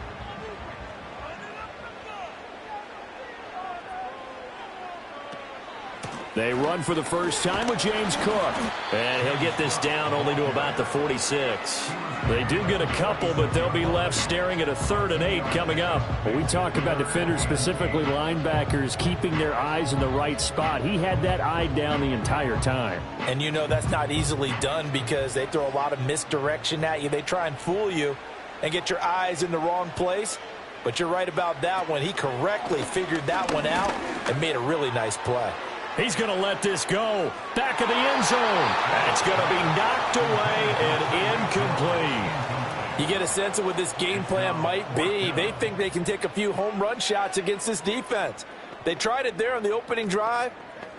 They run for the first time with James Cook. And he'll get this down only to about the 46. They do get a couple, but they'll be left staring at a 3rd and 8 coming up. When we talk about defenders, specifically linebackers, keeping their eyes in the right spot. He had that eye down the entire time. And you know that's not easily done because they throw a lot of misdirection at you. They try and fool you and get your eyes in the wrong place. But you're right about that one. He correctly figured that one out and made a really nice play. He's going to let this go. Back of the end zone. And it's going to be knocked away and incomplete. You get a sense of what this game plan might be. They think they can take a few home run shots against this defense. They tried it there on the opening drive,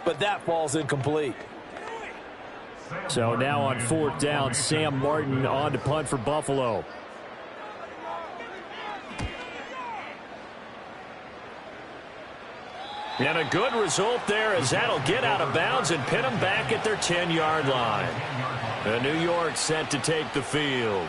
but that falls incomplete. So now on 4th down, Sam Martin on to punt for Buffalo. And a good result there as that'll get out of bounds and pin them back at their 10-yard line. The New York set to take the field.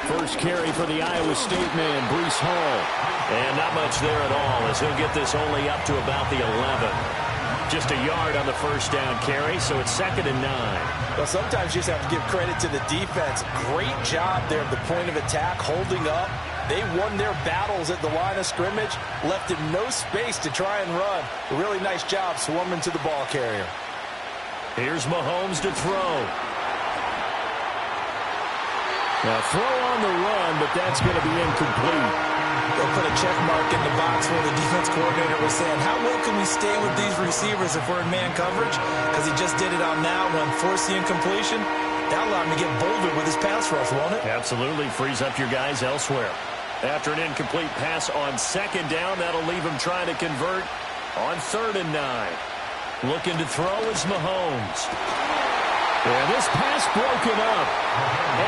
First carry for the Iowa State man, Breece Hall. And not much there at all as he'll get this only up to about the 11. Just a yard on the first down carry, so it's 2nd and 9. Well, sometimes you just have to give credit to the defense. Great job there at the point of attack, holding up. They won their battles at the line of scrimmage, left him no space to try and run. A really nice job swarming to the ball carrier. Here's Mahomes to throw. Now throw on the run, but that's going to be incomplete. They'll put a check mark in the box where the defense coordinator was saying, how well can we stay with these receivers if we're in man coverage? Because he just did it on that one, forced the incompletion. That'll allow him to get bolder with his pass rush, won't it? Absolutely. Frees up your guys elsewhere. After an incomplete pass on 2nd down, that'll leave him trying to convert on 3rd and 9. Looking to throw is Mahomes. And this pass broken up.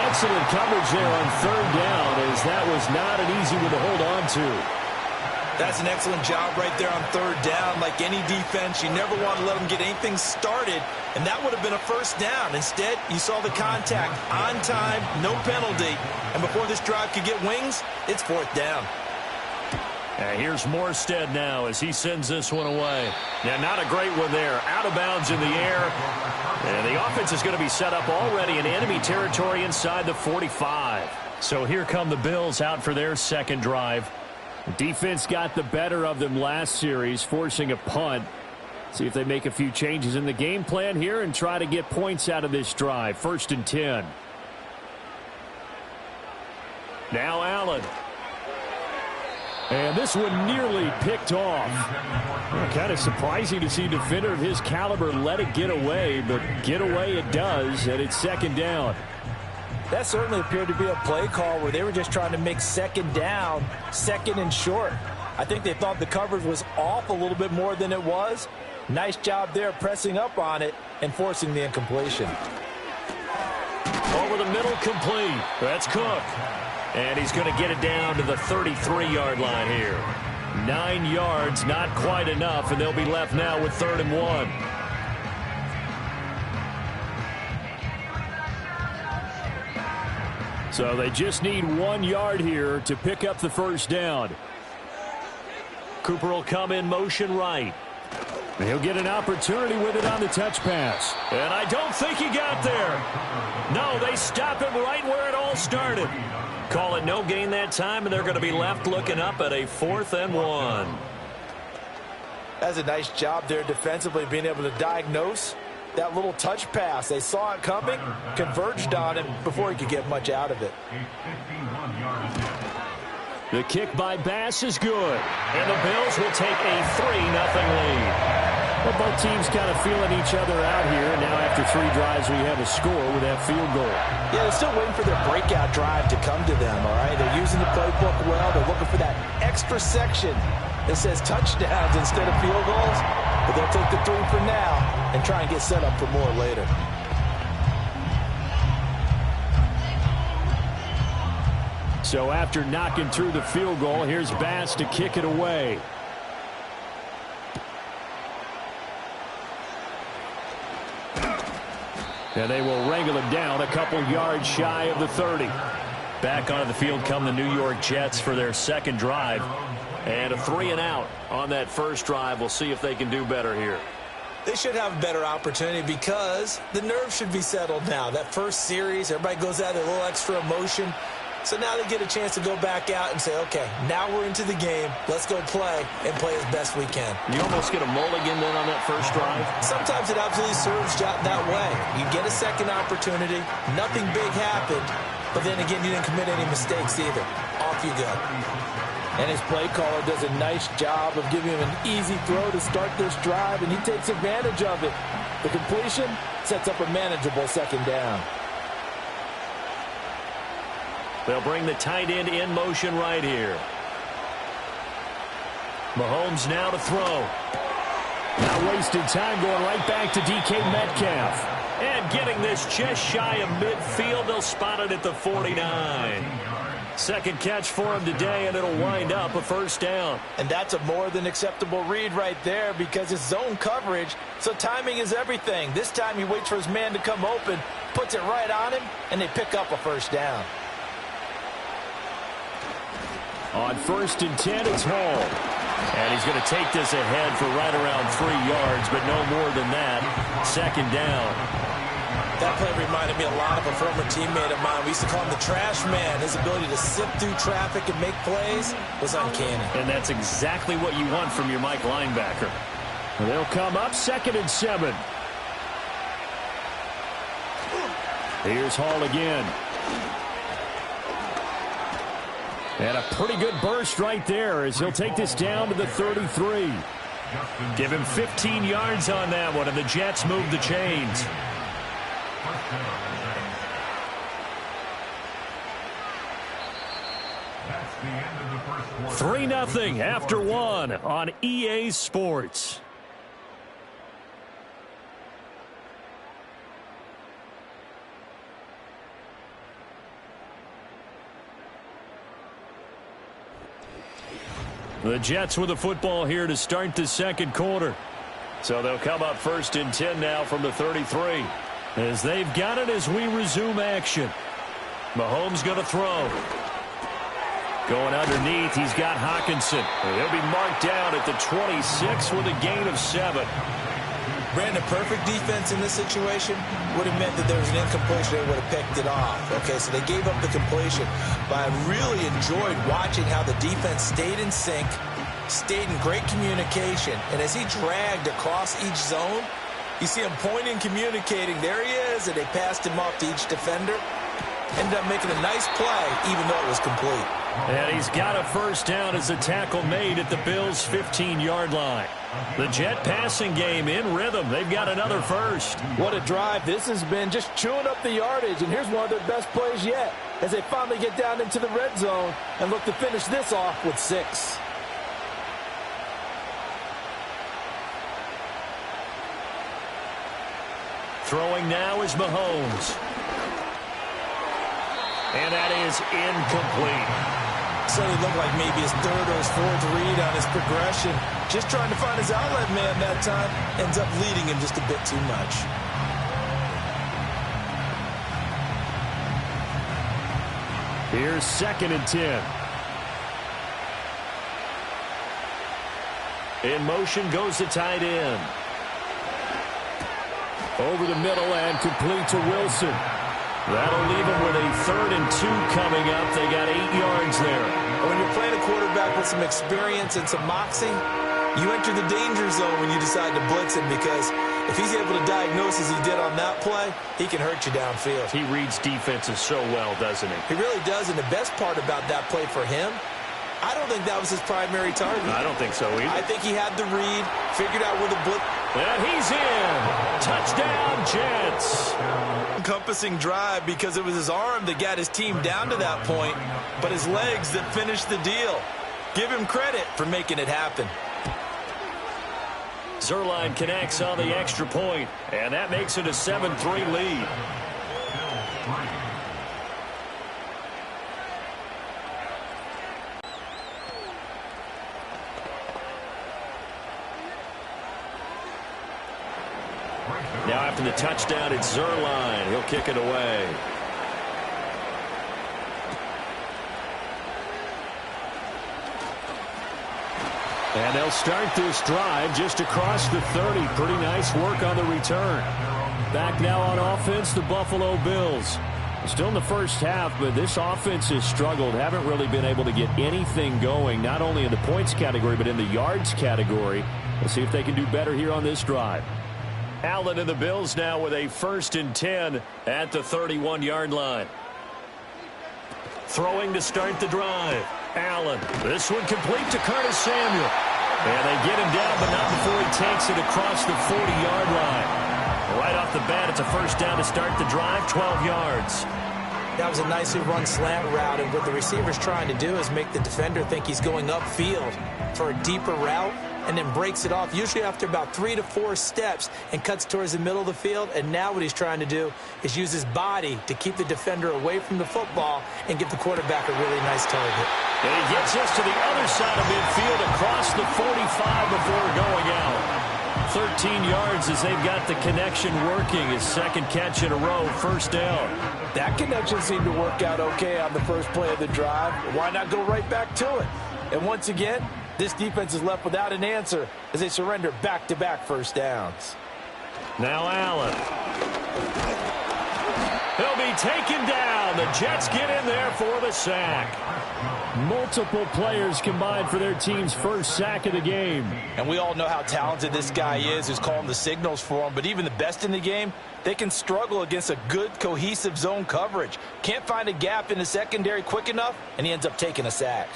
Excellent coverage there on 3rd down as that was not an easy one to hold on to. That's an excellent job right there on 3rd down. Like any defense, you never want to let them get anything started, and that would have been a first down. Instead, you saw the contact on time, no penalty, and before this drive could get wings, it's 4th down. And here's Morstead now as he sends this one away. Now, not a great one there. Out of bounds in the air. And the offense is going to be set up already in enemy territory inside the 45. So here come the Bills out for their 2nd drive. The defense got the better of them last series, forcing a punt. See if they make a few changes in the game plan here and try to get points out of this drive. 1st and 10. Now Allen. And this one nearly picked off. Well, kind of surprising to see a defender of his caliber let it get away, but get away it does, and it's second down. That certainly appeared to be a play call where they were just trying to make second down, second and short. I think they thought the coverage was off a little bit more than it was. Nice job there pressing up on it and forcing the incompletion. Over the middle, complete. That's Cook. And he's going to get it down to the 33-yard line here. 9 yards, not quite enough, and they'll be left now with 3rd and 1. So they just need 1 yard here to pick up the first down. Cooper will come in motion right. He'll get an opportunity with it on the touch pass. And I don't think he got there. No, they stop him right where it all started. Call it no gain that time, and they're going to be left looking up at a 4th and 1. That's a nice job there defensively, being able to diagnose that little touch pass. They saw it coming, converged on him before he could get much out of it. The kick by Bass is good. And the Bills will take a 3-0 lead. Well, both teams kind of feeling each other out here. And now after 3 drives, we have a score with that field goal. Yeah, they're still waiting for their breakout drive to come to them, all right? They're using the playbook well. They're looking for that extra section that says touchdowns instead of field goals. But they'll take the 3 for now and try and get set up for more later. So after knocking through the field goal, here's Bass to kick it away. And they will wrangle it down a couple yards shy of the 30. Back onto the field come the New York Jets for their second drive. And a 3-and-out on that first drive. We'll see if they can do better here. They should have a better opportunity because the nerves should be settled now. That first series, everybody goes out with a little extra emotion. So now they get a chance to go back out and say, okay, now we're into the game. Let's go play and play as best we can. You almost get a mulligan then on that first drive? Sometimes it absolutely serves that way. You get a second opportunity. Nothing big happened. But then again, you didn't commit any mistakes either. Off you go. And his play caller does a nice job of giving him an easy throw to start this drive, and he takes advantage of it. The completion sets up a manageable second down. They'll bring the tight end in motion right here. Mahomes now to throw. Not wasting time, going right back to DK Metcalf. And getting this just shy of midfield. They'll spot it at the 49. Second catch for him today, and it'll wind up a first down. And that's a more than acceptable read right there because it's zone coverage, so timing is everything. This time he waits for his man to come open, puts it right on him, and they pick up a first down. On 1st and 10, it's Hall. And he's going to take this ahead for right around 3 yards, but no more than that. Second down. That play reminded me a lot of a former teammate of mine. We used to call him the trash man. His ability to sift through traffic and make plays was uncanny. And that's exactly what you want from your Mike linebacker. They'll come up 2nd and 7. Here's Hall again. And a pretty good burst right there as he'll take this down to the 33. Give him 15 yards on that one, and the Jets move the chains. That's 3-0 after 1 on EA Sports. The Jets with the football here to start the second quarter. So they'll come up 1st and 10 now from the 33. As they've got it as we resume action. Mahomes going to throw. Going underneath, he's got Hockenson. He'll be marked down at the 26 with a gain of 7. Brandon, perfect defense in this situation would have meant that there was an incompletion. They would have picked it off. Okay, so they gave up the completion. But I really enjoyed watching how the defense stayed in sync, stayed in great communication. And as he dragged across each zone, you see him pointing, communicating. There he is, and they passed him off to each defender. Ended up making a nice play, even though it was complete. And he's got a first down as the tackle made at the Bills' 15-yard line. The Jet passing game in rhythm. They've got another first. What a drive this has been, just chewing up the yardage. And here's one of their best plays yet as they finally get down into the red zone and look to finish this off with 6. Throwing now is Mahomes. And that is incomplete. Certainly looked like maybe his third or his fourth read on his progression. Just trying to find his outlet man that time. Ends up leading him just a bit too much. Here's 2nd and 10. In motion goes the tight end. Over the middle and complete to Wilson. That'll leave them with a 3rd and 2 coming up. They got 8 yards there. When you're playing a quarterback with some experience and some moxie, you enter the danger zone when you decide to blitz him, because if he's able to diagnose as he did on that play, he can hurt you downfield. He reads defenses so well, doesn't he? He really does, and the best part about that play for him, I don't think that was his primary target. I don't think so either. I think he had the read, figured out where the blitz. And he's in. Touchdown, Jets. Encompassing drive, because it was his arm that got his team down to that point, but his legs that finished the deal. Give him credit for making it happen. Zerline connects on the extra point, and that makes it a 7-3 lead. Now after the touchdown, it's Zerline. He'll kick it away. And they'll start this drive just across the 30. Pretty nice work on the return. Back now on offense, the Buffalo Bills. Still in the first half, but this offense has struggled. Haven't really been able to get anything going, not only in the points category, but in the yards category. Let's see if they can do better here on this drive. Allen and the Bills now with a 1st and 10 at the 31-yard line. Throwing to start the drive. Allen. This one complete to Curtis Samuel. And they get him down, but not before he takes it across the 40-yard line. Right off the bat, it's a first down to start the drive, 12 yards. That was a nicely run slant route, and what the receiver's trying to do is make the defender think he's going upfield for a deeper route, and then breaks it off, usually after about 3 to 4 steps, and cuts towards the middle of the field. And now what he's trying to do is use his body to keep the defender away from the football and give the quarterback a really nice target. And he gets us to the other side of midfield across the 45 before going out. 13 yards as they've got the connection working. His 2nd catch in a row, first down. That connection seemed to work out okay on the first play of the drive. Why not go right back to it? And once again, this defense is left without an answer as they surrender back-to-back first downs. Now Allen. He'll be taken down. The Jets get in there for the sack. Multiple players combined for their team's first sack of the game. And we all know how talented this guy is, who's calling the signals for him. But even the best in the game, they can struggle against a good, cohesive zone coverage. Can't find a gap in the secondary quick enough, and he ends up taking a sack.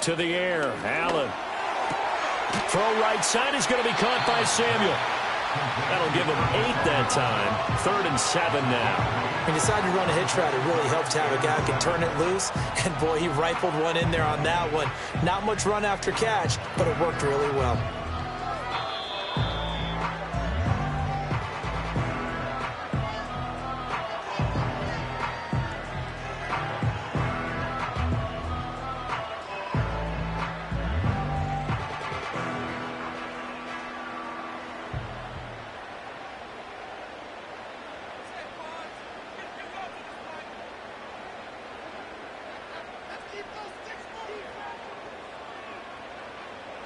To the air, Allen. Throw right side is going to be caught by Samuel. That'll give him 8 that time. 3rd and 7 now. He decided to run a hitch route. It really helped to have a guy who can turn it loose. And, boy, he rifled one in there on that one. Not much run after catch, but it worked really well.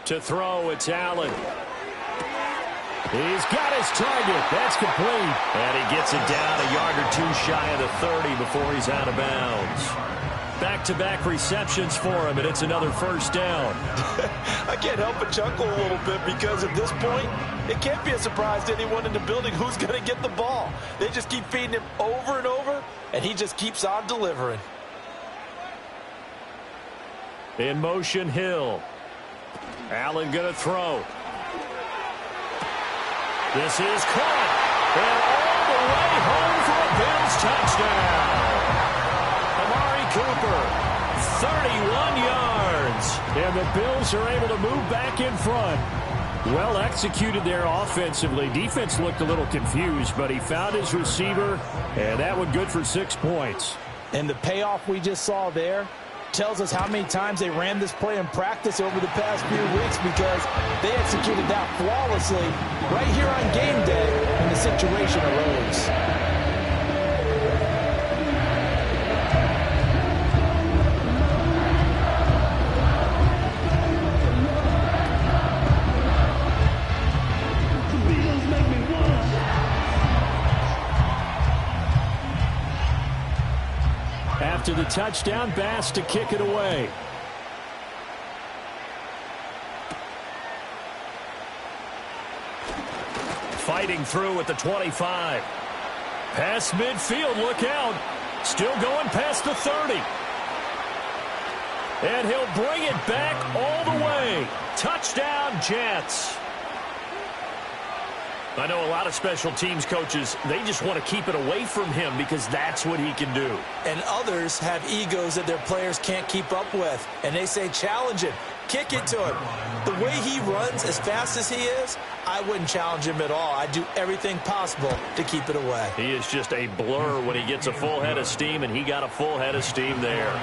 To throw, it's Allen. He's got his target. That's complete. And he gets it down a yard or two shy of the 30 before he's out of bounds. Back-to-back receptions for him, and it's another first down. I can't help but chuckle a little bit because at this point, it can't be a surprise to anyone in the building who's going to get the ball. They just keep feeding him over and over, and he just keeps on delivering. In motion, Hill. Allen going to throw. This is caught. And all the way home for a Bills touchdown. Amari Cooper, 31 yards. And the Bills are able to move back in front. Well executed there offensively. Defense looked a little confused, but he found his receiver, and that one good for 6 points. And the payoff we just saw there tells us how many times they ran this play in practice over the past few weeks, because they executed that flawlessly right here on game day when the situation arose. After the touchdown, Bass to kick it away. Fighting through at the 25. Past midfield, look out. Still going past the 30. And he'll bring it back all the way. Touchdown, Jets. I know a lot of special teams coaches, they just want to keep it away from him because that's what he can do. And others have egos that their players can't keep up with. And they say, challenge him. Kick it to him. The way he runs as fast as he is, I wouldn't challenge him at all. I'd do everything possible to keep it away. He is just a blur when he gets a full head of steam, and he got a full head of steam there.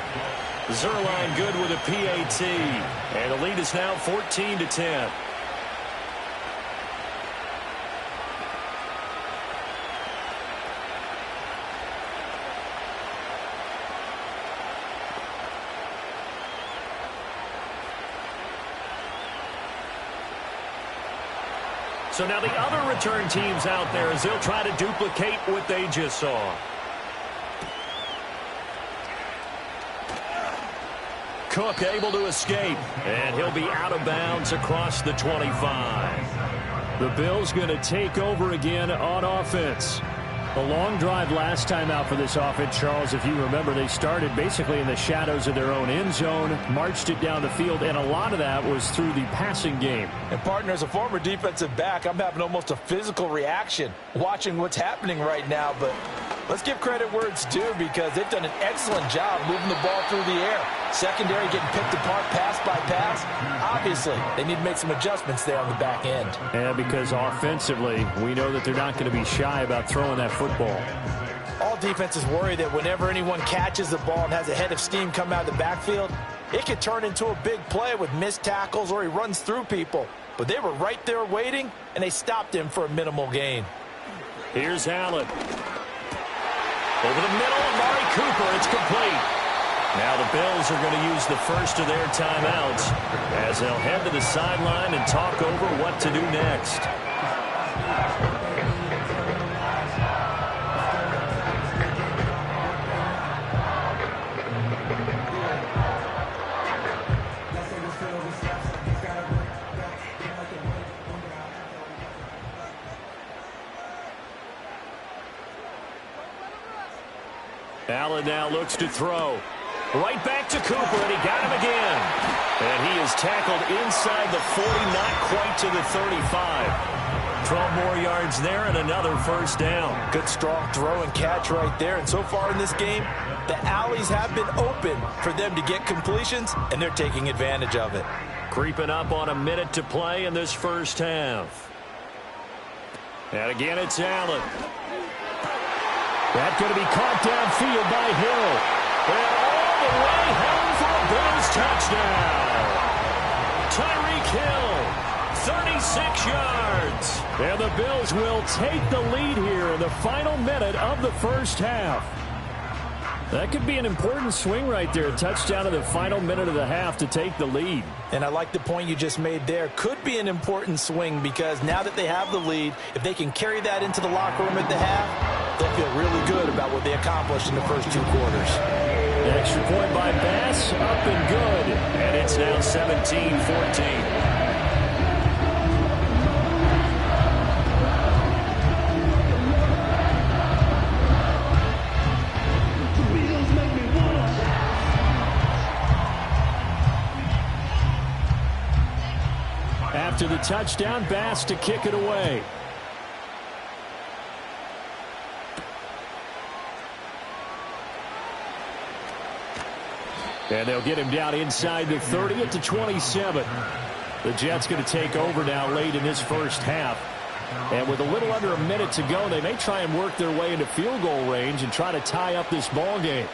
Zerline good with a PAT. And the lead is now 14-10. So now the other return teams out there as they'll try to duplicate what they just saw. Cook able to escape, and he'll be out of bounds across the 25. The Bills going to take over again on offense. A long drive last time out for this offense, Charles. If you remember, they started basically in the shadows of their own end zone, marched it down the field, and a lot of that was through the passing game. And, partner, as a former defensive back, I'm having almost a physical reaction watching what's happening right now. But let's give credit where it's due, because they've done an excellent job moving the ball through the air. Secondary getting picked apart pass by pass. Obviously, they need to make some adjustments there on the back end. Yeah, because offensively, we know that they're not going to be shy about throwing that football. All defenses worry that whenever anyone catches the ball and has a head of steam come out of the backfield, it could turn into a big play with missed tackles or he runs through people. But they were right there waiting, and they stopped him for a minimal gain. Here's Allen. Over the middle, Amari Cooper, it's complete. Now the Bills are going to use the first of their timeouts as they'll head to the sideline and talk over what to do next. Allen now looks to throw. Right back to Cooper, and he got him again. And he is tackled inside the 40, not quite to the 35. 12 more yards there and another first down. Good strong throw and catch right there. And so far in this game, the alleys have been open for them to get completions, and they're taking advantage of it. Creeping up on a minute to play in this first half. And again, it's Allen. That's going to be caught downfield by Hill. And all the way home for a Bills touchdown. Tyreek Hill, 36 yards. And the Bills will take the lead here in the final minute of the first half. That could be an important swing right there. A touchdown in the final minute of the half to take the lead. And I like the point you just made there. Could be an important swing because now that they have the lead, if they can carry that into the locker room at the half, they'll feel really good about what they accomplished in the first 2 quarters. Extra point by Bass, up and good. And it's now 17-14. After the touchdown, Bass to kick it away. And they'll get him down inside the 30 at the 27. The Jets going to take over now late in this first half. And with a little under a minute to go, they may try and work their way into field goal range and try to tie up this ball game.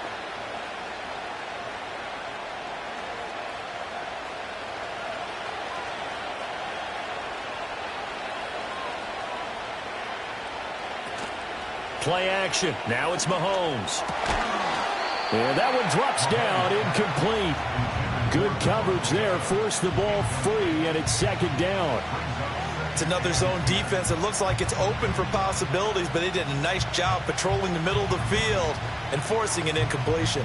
Play action. Now it's Mahomes. And that one drops down, incomplete. Good coverage there. Forced the ball free, and it's second down. It's another zone defense. It looks like it's open for possibilities, but they did a nice job patrolling the middle of the field and forcing an incompletion.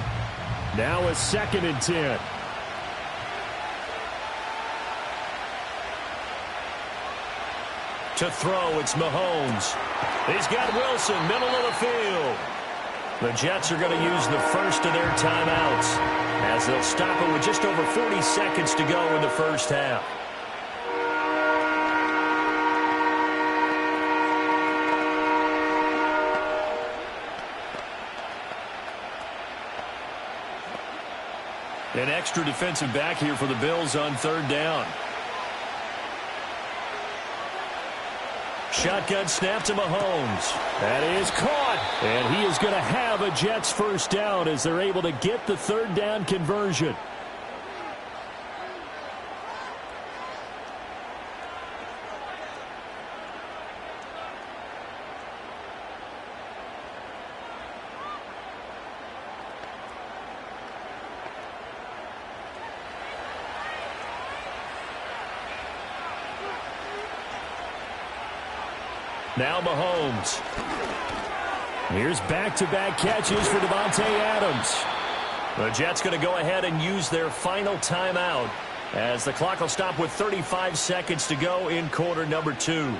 Now a 2nd and 10. To throw, it's Mahomes. He's got Wilson, middle of the field. The Jets are going to use the first of their timeouts as they'll stop it with just over 40 seconds to go in the first half. An extra defensive back here for the Bills on 3rd down. Shotgun snap to Mahomes. That is caught. And he is going to have a Jets first down as they're able to get the 3rd down conversion. Now Mahomes. Here's back-to-back catches for Davante Adams. The Jets going to go ahead and use their final timeout as the clock will stop with 35 seconds to go in quarter number 2.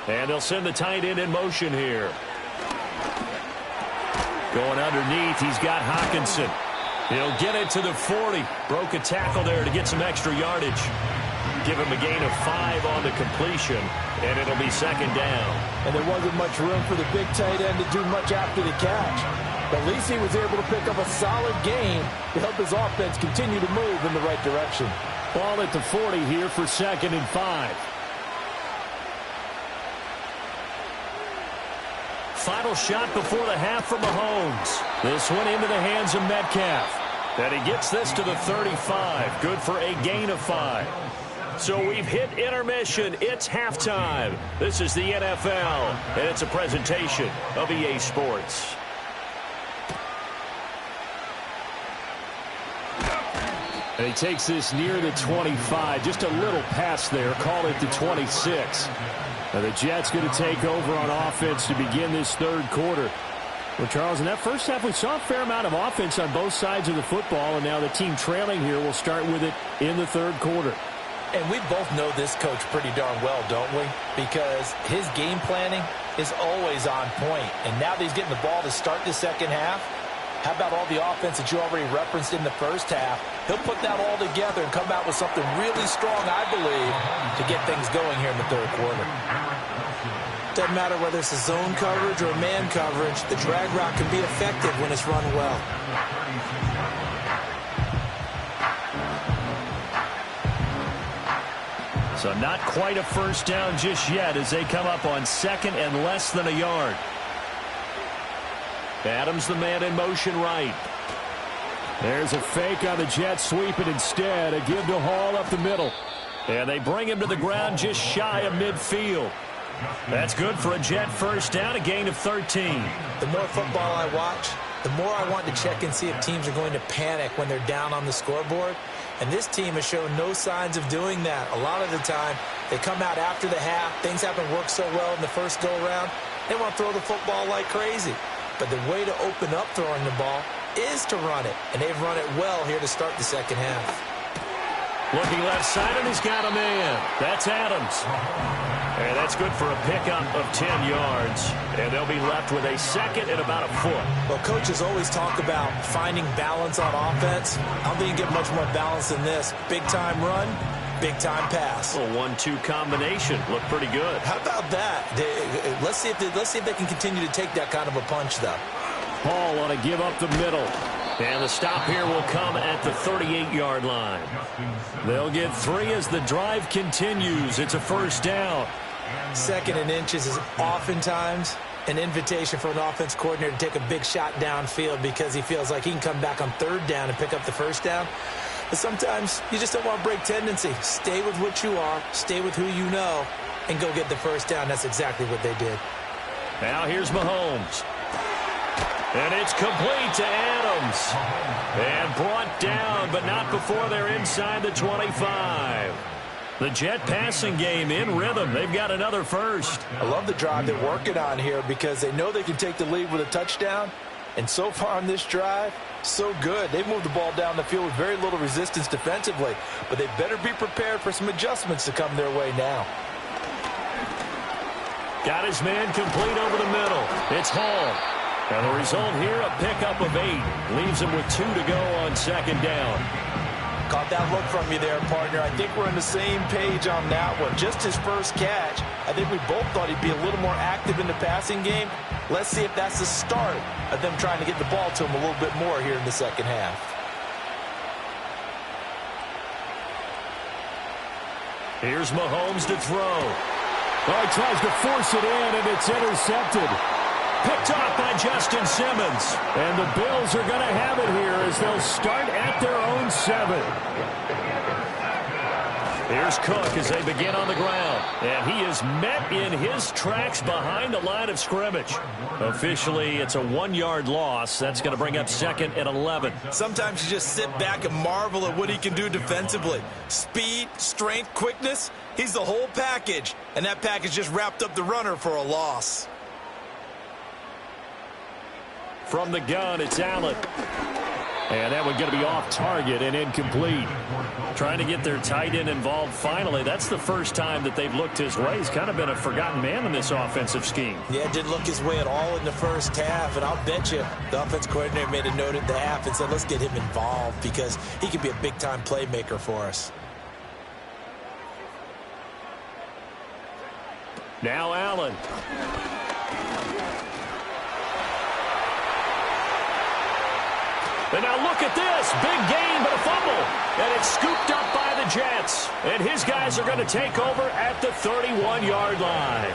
And they'll send the tight end in motion here. Going underneath, he's got Hockenson. He'll get it to the 40. Broke a tackle there to get some extra yardage. Give him a gain of 5 on the completion, and it'll be 2nd down. And there wasn't much room for the big tight end to do much after the catch. But at least he was able to pick up a solid gain to help his offense continue to move in the right direction. Ball at the 40 here for 2nd and 5. Final shot before the half for Mahomes. This one into the hands of Metcalf. And he gets this to the 35. Good for a gain of 5. So we've hit intermission. It's halftime. This is the NFL, and it's a presentation of EA Sports. And he takes this near the 25. Just a little pass there. Call it the 26. Now the Jets going to take over on offense to begin this 3rd quarter. Well, Charles, in that first half, we saw a fair amount of offense on both sides of the football, and now the team trailing here will start with it in the 3rd quarter. And we both know this coach pretty darn well, don't we? Because his game planning is always on point. And now that he's getting the ball to start the 2nd half, how about all the offense that you already referenced in the first half? He'll put that all together and come out with something really strong, I believe, to get things going here in the 3rd quarter. Doesn't matter whether it's a zone coverage or a man coverage, the drag route can be effective when it's run well. So not quite a first down just yet as they come up on 2nd and less than a yard. Adams the man in motion right. There's a fake on the Jets, sweep it instead. A give to Hall up the middle. And they bring him to the ground just shy of midfield. That's good for a Jet first down, a gain of 13. The more football I watch, the more I want to check and see if teams are going to panic when they're down on the scoreboard. And this team has shown no signs of doing that. A lot of the time, they come out after the half. Things haven't worked so well in the first go-around. They want to throw the football like crazy. But the way to open up throwing the ball is to run it. And they've run it well here to start the second half. Looking left side, and he's got a man. That's Adams. And that's good for a pickup of 10 yards. And they'll be left with a second and about a foot. Well, coaches always talk about finding balance on offense. I don't think you get much more balance than this. Big-time run, big-time pass. A 1-2 combination. Looked pretty good. How about that? Let's see if they can continue to take that kind of a punch, though. Hall on a give up the middle. And the stop here will come at the 38-yard line. They'll get 3 as the drive continues. It's a first down. Second and inches is oftentimes an invitation for an offense coordinator to take a big shot downfield because he feels like he can come back on third down and pick up the first down. But sometimes you just don't want to break tendency. Stay with what you are, stay with who you know, and go get the first down. That's exactly what they did. Now here's Mahomes. And it's complete to Adams. And brought down, but not before they're inside the 25. The Jet passing game in rhythm. They've got another first. I love the drive they're working on here because they know they can take the lead with a touchdown. And so far on this drive, so good. They've moved the ball down the field with very little resistance defensively. But they better be prepared for some adjustments to come their way now. Got his man complete over the middle. It's Hall. And the result here, a pickup of 8. Leaves him with 2 to go on second down. Caught that look from you there, partner. I think we're on the same page on that one. Just his first catch. I think we both thought he'd be a little more active in the passing game. Let's see if that's the start of them trying to get the ball to him a little bit more here in the second half. Here's Mahomes to throw. Oh, he tries to force it in, and it's intercepted. Picked off by Justin Simmons. And the Bills are going to have it here as they'll start at their own 7. Here's Cook as they begin on the ground. And he is met in his tracks behind the line of scrimmage. Officially, it's a 1-yard loss. That's going to bring up second and 11. Sometimes you just sit back and marvel at what he can do defensively. Speed, strength, quickness. He's the whole package. And that package just wrapped up the runner for a loss. From the gun, it's Allen. And that one's going to be off target and incomplete. Trying to get their tight end involved finally. That's the first time that they've looked his way. He's kind of been a forgotten man in this offensive scheme. Yeah, didn't look his way at all in the first half. And I'll bet you the offense coordinator made a note at the half and said, let's get him involved because he can be a big-time playmaker for us. Now Allen. And now look at this. Big gain, but a fumble. And it's scooped up by the Jets. And his guys are going to take over at the 31-yard line.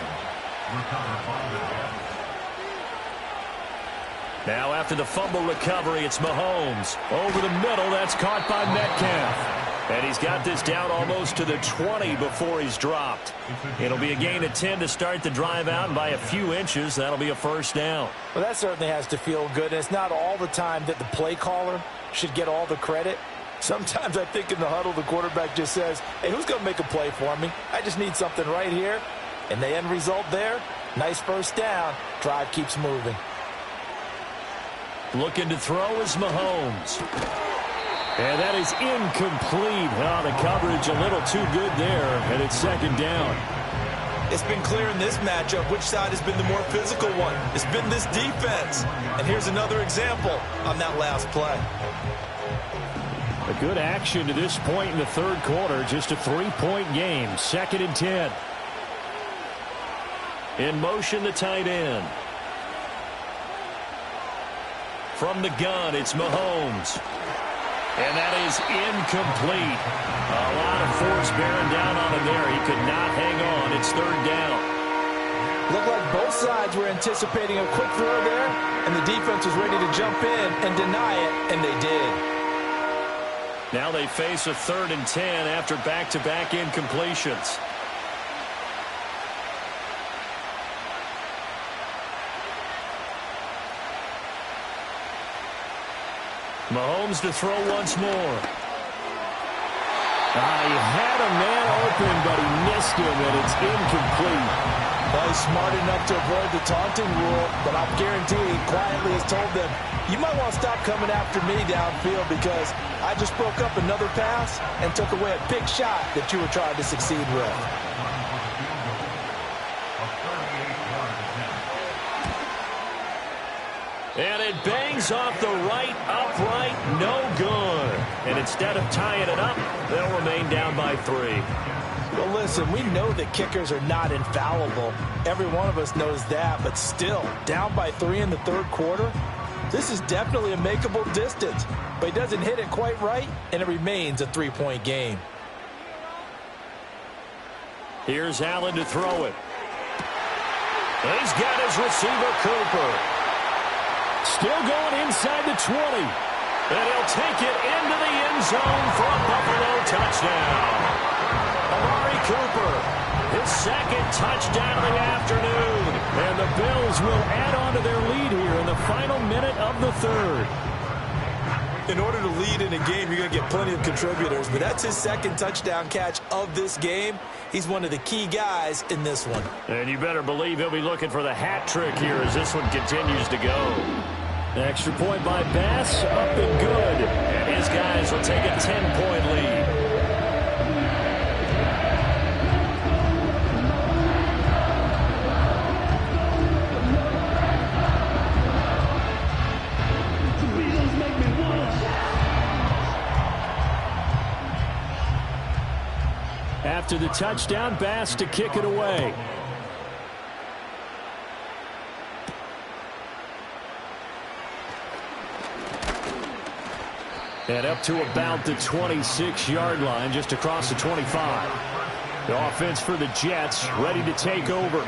Now after the fumble recovery, it's Mahomes. Over the middle, that's caught by Metcalf. And he's got this down almost to the 20 before he's dropped. It'll be a gain of 10 to start the drive out, and by a few inches, that'll be a first down. Well, that certainly has to feel good. And it's not all the time that the play caller should get all the credit. Sometimes I think in the huddle, the quarterback just says, hey, who's going to make a play for me? I just need something right here. And the end result there, nice first down. Drive keeps moving. Looking to throw is Mahomes. And that is incomplete. Oh, the coverage a little too good there, and it's second down. It's been clear in this matchup which side has been the more physical one. It's been this defense. And here's another example on that last play. A good action to this point in the third quarter. Just a 3-point game. Second and 10. In motion, the tight end. From the gun, it's Mahomes. And that is incomplete. A lot of force bearing down on him there. He could not hang on. It's third down. Looked like both sides were anticipating a quick throw there, and the defense was ready to jump in and deny it, and they did. Now they face a 3rd and 10 after back-to-back incompletions. Mahomes to throw once more. He had a man open, but he missed him, and it's incomplete. Well, he's smart enough to avoid the taunting rule, but I guarantee he quietly has told them, you might want to stop coming after me downfield because I just broke up another pass and took away a big shot that you were trying to succeed with. And it bangs off the right upright, no good. And instead of tying it up, they'll remain down by 3. Well, listen, we know that kickers are not infallible. Every one of us knows that, but still, down by 3 in the third quarter, this is definitely a makeable distance. But he doesn't hit it quite right, and it remains a 3-point game. Here's Allen to throw it. He's got his receiver, Cooper. Still going inside the 20. And he'll take it into the end zone for a Buffalo touchdown. Amari Cooper, his second touchdown of the afternoon. And the Bills will add on to their lead here in the final minute of the third. In order to lead in a game, you're going to get plenty of contributors, but that's his second touchdown catch of this game. He's one of the key guys in this one. And you better believe he'll be looking for the hat trick here as this one continues to go. Extra point by Bass, up and good. And his guys will take a 10-point lead. After the touchdown, Bass to kick it away. And up to about the 26-yard line, just across the 25. The offense for the Jets ready to take over.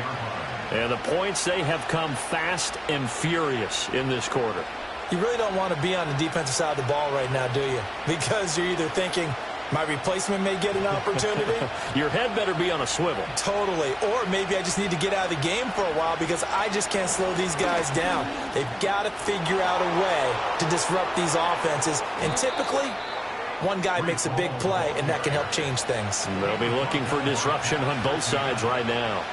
And the points, they have come fast and furious in this quarter. You really don't want to be on the defensive side of the ball right now, do you? Because you're either thinking, my replacement may get an opportunity. Your head better be on a swivel. Totally. Or maybe I just need to get out of the game for a while because I just can't slow these guys down. They've got to figure out a way to disrupt these offenses. And typically, one guy makes a big play, and that can help change things. They'll be looking for disruption on both sides right now.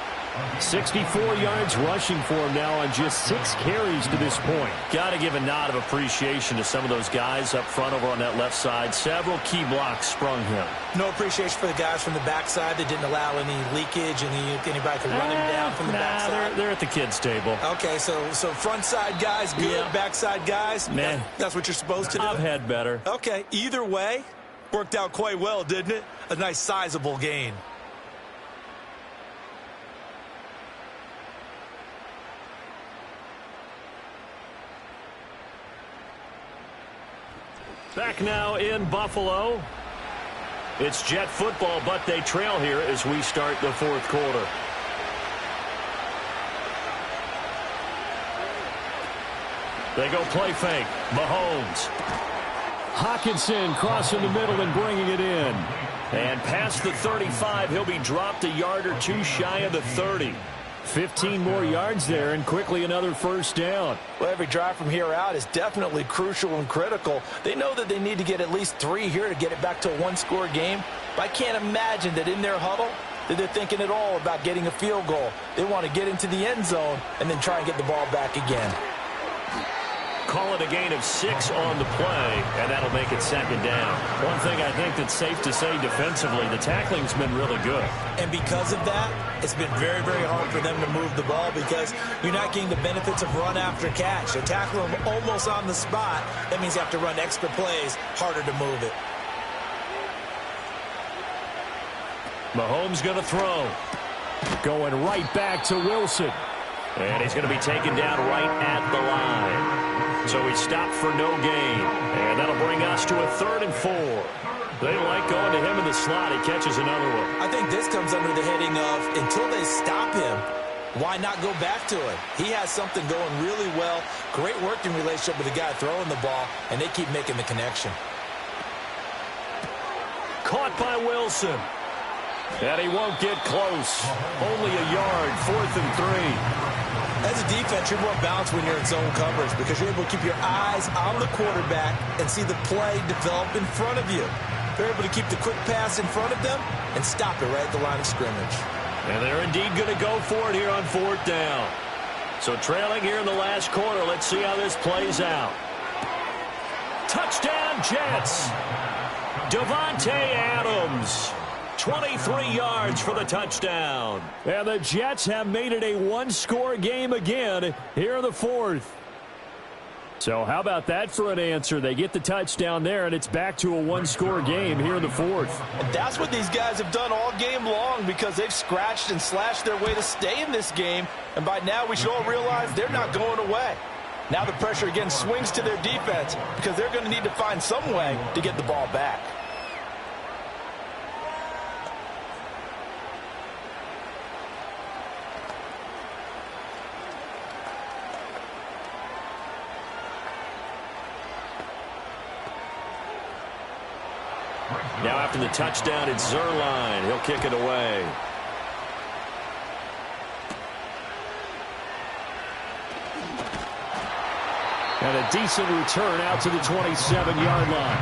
64 yards rushing for him now on just 6 carries to this point. Got to give a nod of appreciation to some of those guys up front over on that left side. Several key blocks sprung him. No appreciation for the guys from the backside that didn't allow any leakage and anybody could run him down from the backside. They're at the kids' table. Okay, so front side guys good, yeah. Backside guys, man, that's what you're supposed to do. I've had better. Okay, either way, worked out quite well, didn't it? A nice sizable gain. Back now in Buffalo. It's Jet football, but they trail here as we start the fourth quarter. They go play fake. Mahomes. Hawkinson crossing the middle and bringing it in. And past the 35, he'll be dropped a yard or two shy of the 30. 15 more yards there and quickly another first down. Well, every drive from here out is definitely crucial and critical. They know that they need to get at least 3 here to get it back to a one-score game. But I can't imagine that in their huddle that they're thinking at all about getting a field goal. They want to get into the end zone and then try and get the ball back again. Call it a gain of 6 on the play, and that'll make it second down. One thing I think that's safe to say defensively, the tackling's been really good. And because of that, it's been very, very hard for them to move the ball because you're not getting the benefits of run after catch. They're tackling them almost on the spot. That means you have to run extra plays, harder to move it. Mahomes going to throw. Going right back to Wilson. And he's going to be taken down right at the line. So he stopped for no gain. And that'll bring us to a 3rd and 4. They like going to him in the slot. He catches another one. I think this comes under the heading of until they stop him, why not go back to it? He has something going really well. Great working relationship with the guy throwing the ball, and they keep making the connection. Caught by Wilson. And he won't get close. Only a yard, 4th and 3. As a defense, you're more balanced when you're in zone coverage because you're able to keep your eyes on the quarterback and see the play develop in front of you. They're able to keep the quick pass in front of them and stop it right at the line of scrimmage. And they're indeed going to go for it here on 4th down. So trailing here in the last quarter, let's see how this plays out. Touchdown, Jets. Davante Adams. 23 yards for the touchdown. And the Jets have made it a one-score game again here in the 4th. So how about that for an answer? They get the touchdown there, and it's back to a one-score game here in the 4th. And that's what these guys have done all game long because they've scratched and slashed their way to stay in this game. And by now we should all realize they're not going away. Now the pressure again swings to their defense because they're going to need to find some way to get the ball back. Now after the touchdown, it's Zerline. He'll kick it away. And a decent return out to the 27-yard line.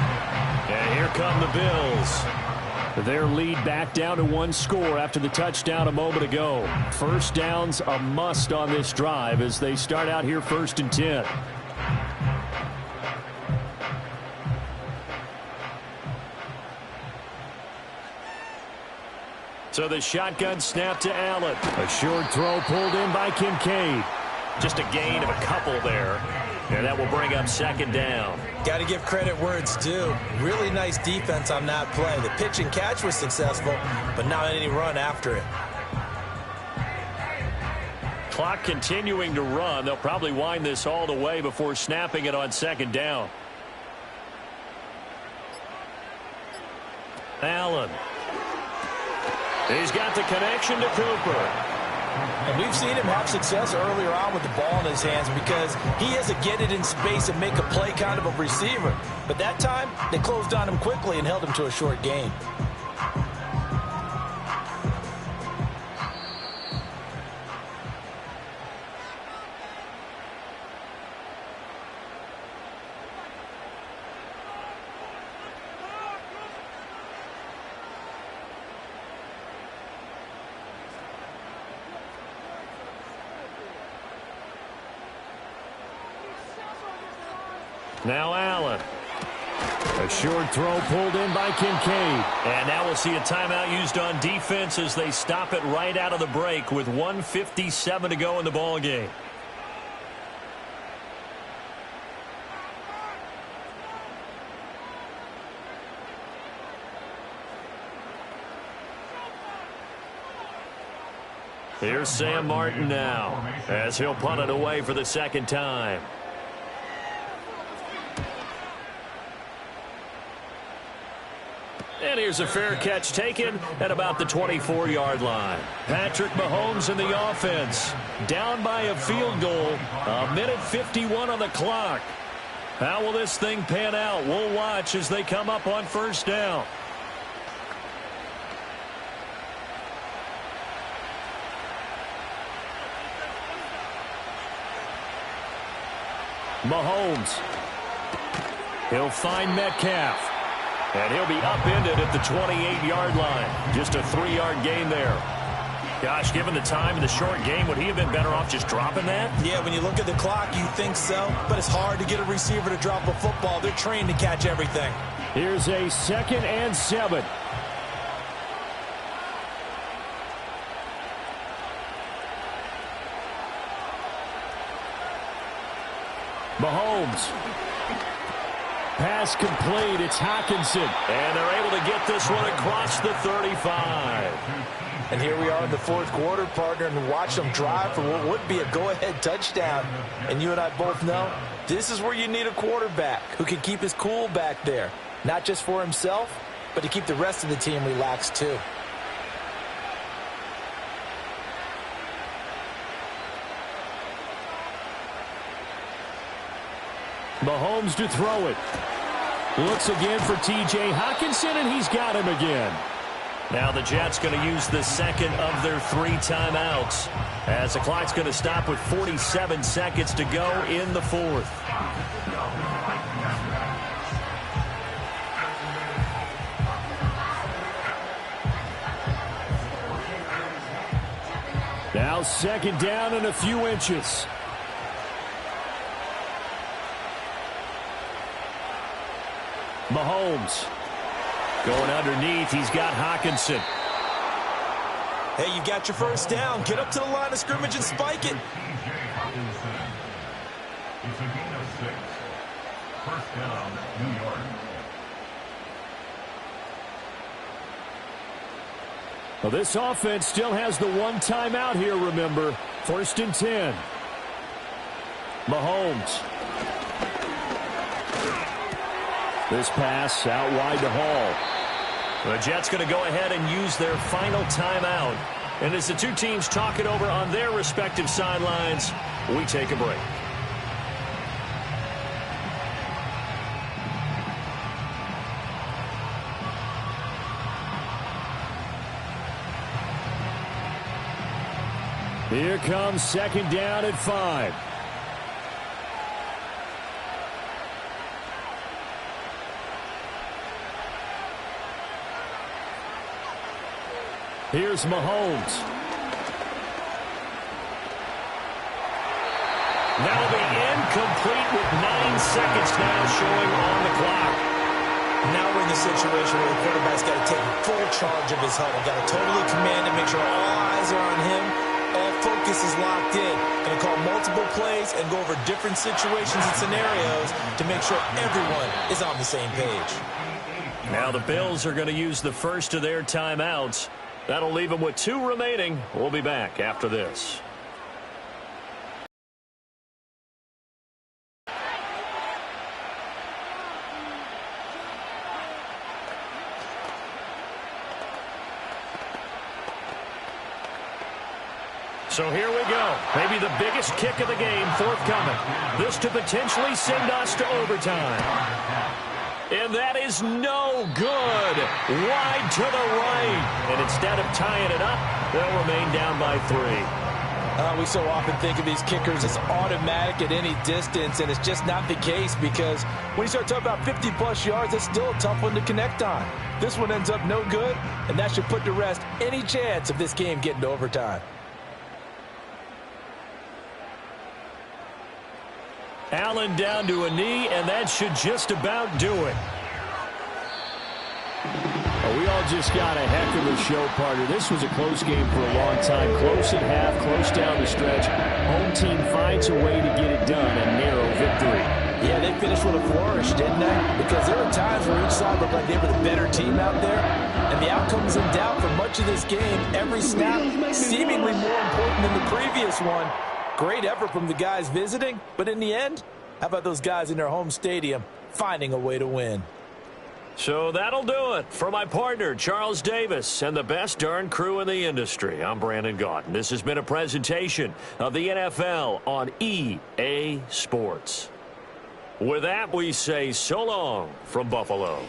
And here come the Bills. Their lead back down to one score after the touchdown a moment ago. First down's a must on this drive as they start out here 1st and 10. So the shotgun snap to Allen. A short throw pulled in by Kincaid. Just a gain of a couple there. And that will bring up 2nd down. Got to give credit where it's due. Really nice defense on that play. The pitch and catch was successful, but not any run after it. Clock continuing to run. They'll probably wind this all the way before snapping it on 2nd down. Allen. He's got the connection to Cooper. And we've seen him have success earlier on with the ball in his hands because he has to get it in space and make a play kind of a receiver. But that time, they closed on him quickly and held him to a short gain. Now Allen. A short throw pulled in by Kincaid. And now we'll see a timeout used on defense as they stop it right out of the break with 1:57 to go in the ball game. Here's Sam Martin now as he'll punt it away for the 2nd time. And here's a fair catch taken at about the 24-yard line. Patrick Mahomes in the offense. Down by a field goal. 1:51 on the clock. How will this thing pan out? We'll watch as they come up on 1st down. Mahomes. He'll find Metcalf. And he'll be upended at the 28-yard line. Just a 3-yard gain there. Gosh, given the time in the short game, would he have been better off just dropping that? Yeah, when you look at the clock, you think so. But it's hard to get a receiver to drop a football. They're trained to catch everything. Here's a 2nd and 7. Mahomes. Pass complete. It's Hockenson. And they're able to get this one across the 35. And here we are in the 4th quarter, partner, and watch them drive for what would be a go-ahead touchdown. And you and I both know this is where you need a quarterback who can keep his cool back there. Not just for himself, but to keep the rest of the team relaxed too. Mahomes to throw it. Looks again for T.J. Hockenson, and he's got him again. Now the Jets going to use the second of their 3 timeouts as the clock's going to stop with 47 seconds to go in the 4th. Now 2nd down and a few inches. Mahomes going underneath. He's got Hockenson. Hey, you got your 1st down. Get up to the line of scrimmage and spike it. It's a gain of 6. 1st down, New York. Well, this offense still has the 1 timeout here, remember. 1st and 10. Mahomes. This pass out wide to Hall. The Jets going to go ahead and use their final timeout. And as the two teams talk it over on their respective sidelines, we take a break. Here comes 2nd down at 5. Here's Mahomes. That'll be incomplete with 9 seconds now showing on the clock. Now we're in the situation where the quarterback's got to take full charge of his huddle. Got to totally command it, make sure all eyes are on him. All focus is locked in. Going to call multiple plays and go over different situations and scenarios to make sure everyone is on the same page. Now the Bills are going to use the first of their timeouts. That'll leave them with 2 remaining. We'll be back after this. So here we go. Maybe the biggest kick of the game forthcoming. This to potentially send us to overtime. And that is no good. Wide to the right. And instead of tying it up, they'll remain down by 3. We so often think of these kickers as automatic at any distance, and it's just not the case because when you start talking about 50-plus yards, that's still a tough one to connect on. This one ends up no good, and that should put to rest any chance of this game getting to overtime. Allen down to a knee, and that should just about do it. We all just got a heck of a show, partner. This was a close game for a long time. Close at half, close down the stretch. Home team finds a way to get it done. A narrow victory. Yeah, they finished with a flourish, didn't they? Because there were times where each side looked like they were the better team out there. And the outcome was in doubt for much of this game. Every snap seemingly more important than the previous one. Great effort from the guys visiting, but in the end, how about those guys in their home stadium finding a way to win? So that'll do it for my partner, Charles Davis, and the best darn crew in the industry. I'm Brandon Gaudin. This has been a presentation of the NFL on EA Sports. With that, we say so long from Buffalo.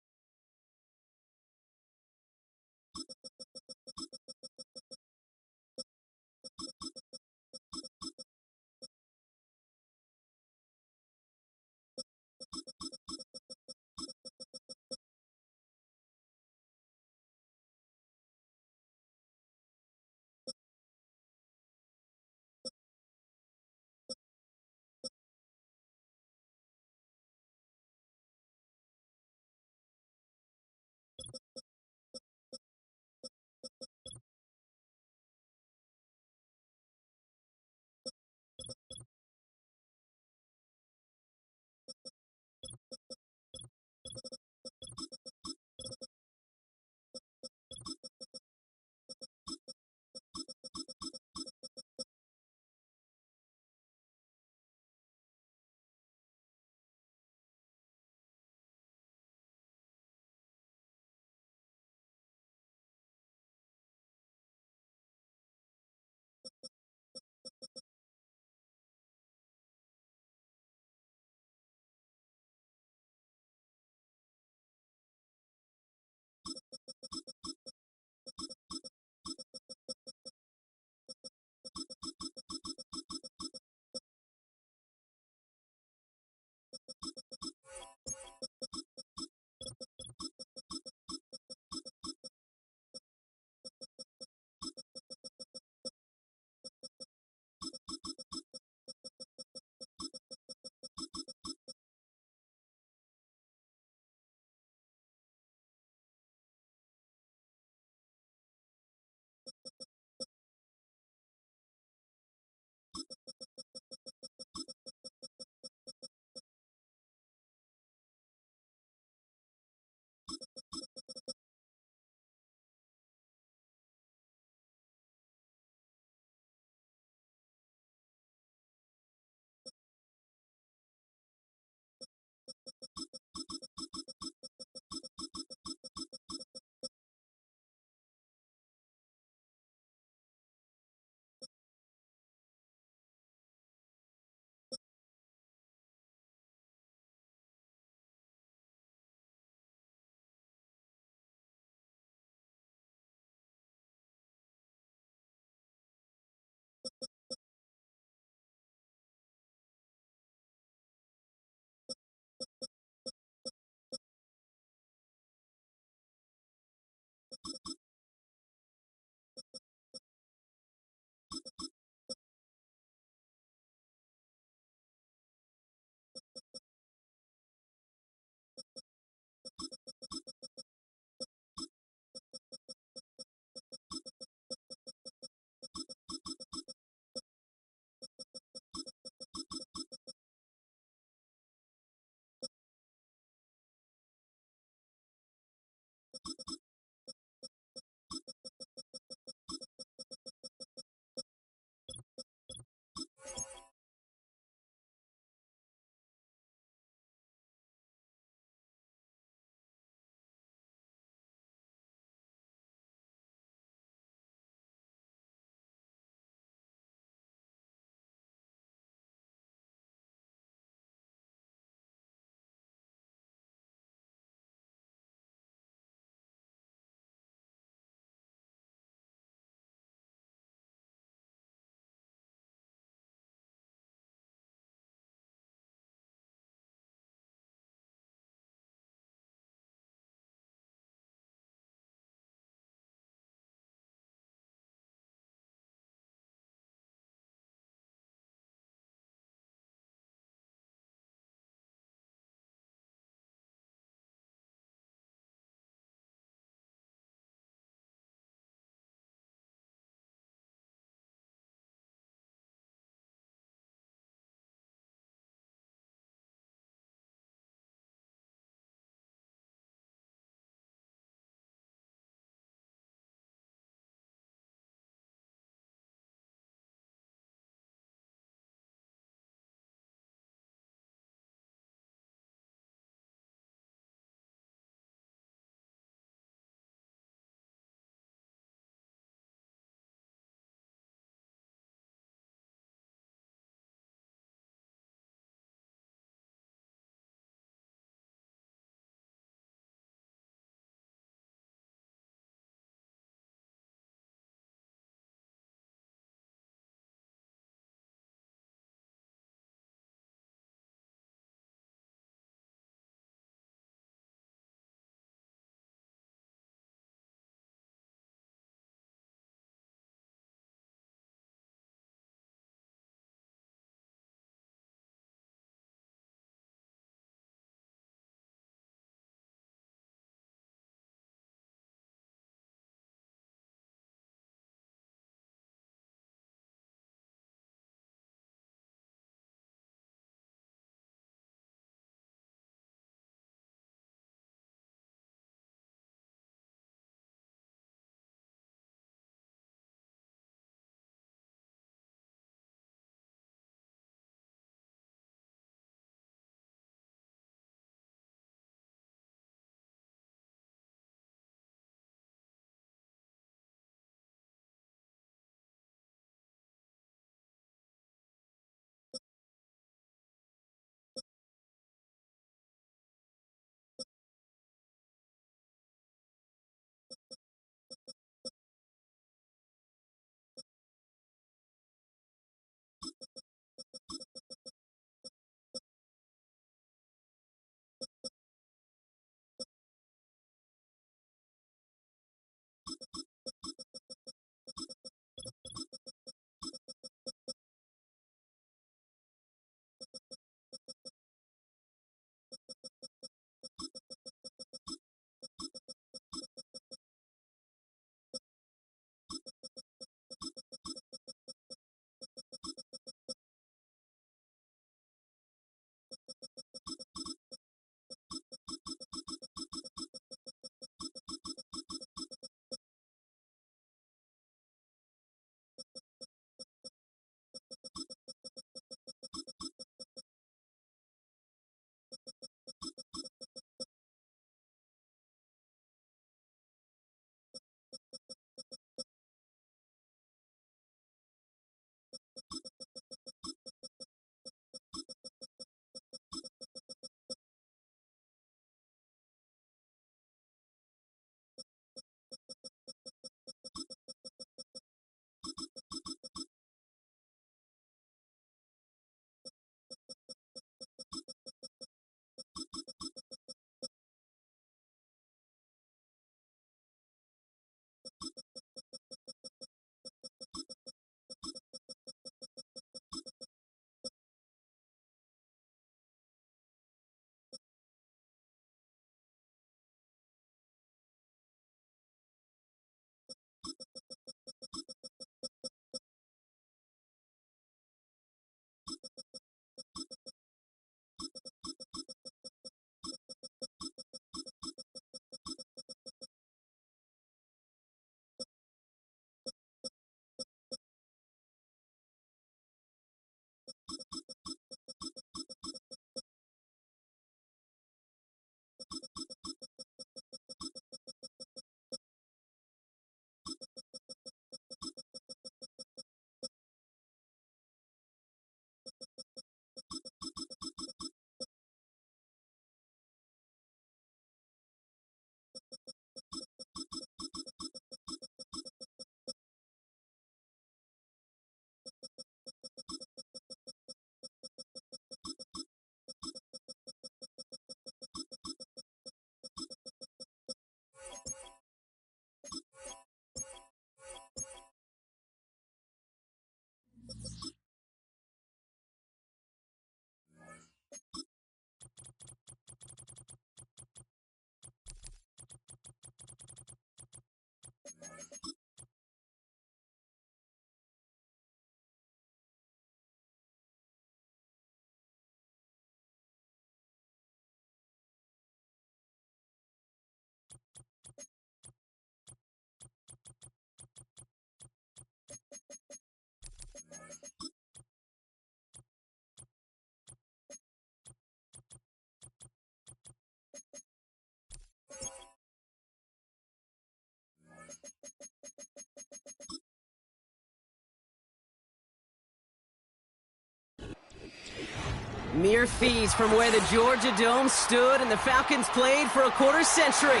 Mere feet from where the Georgia Dome stood and the Falcons played for a quarter century.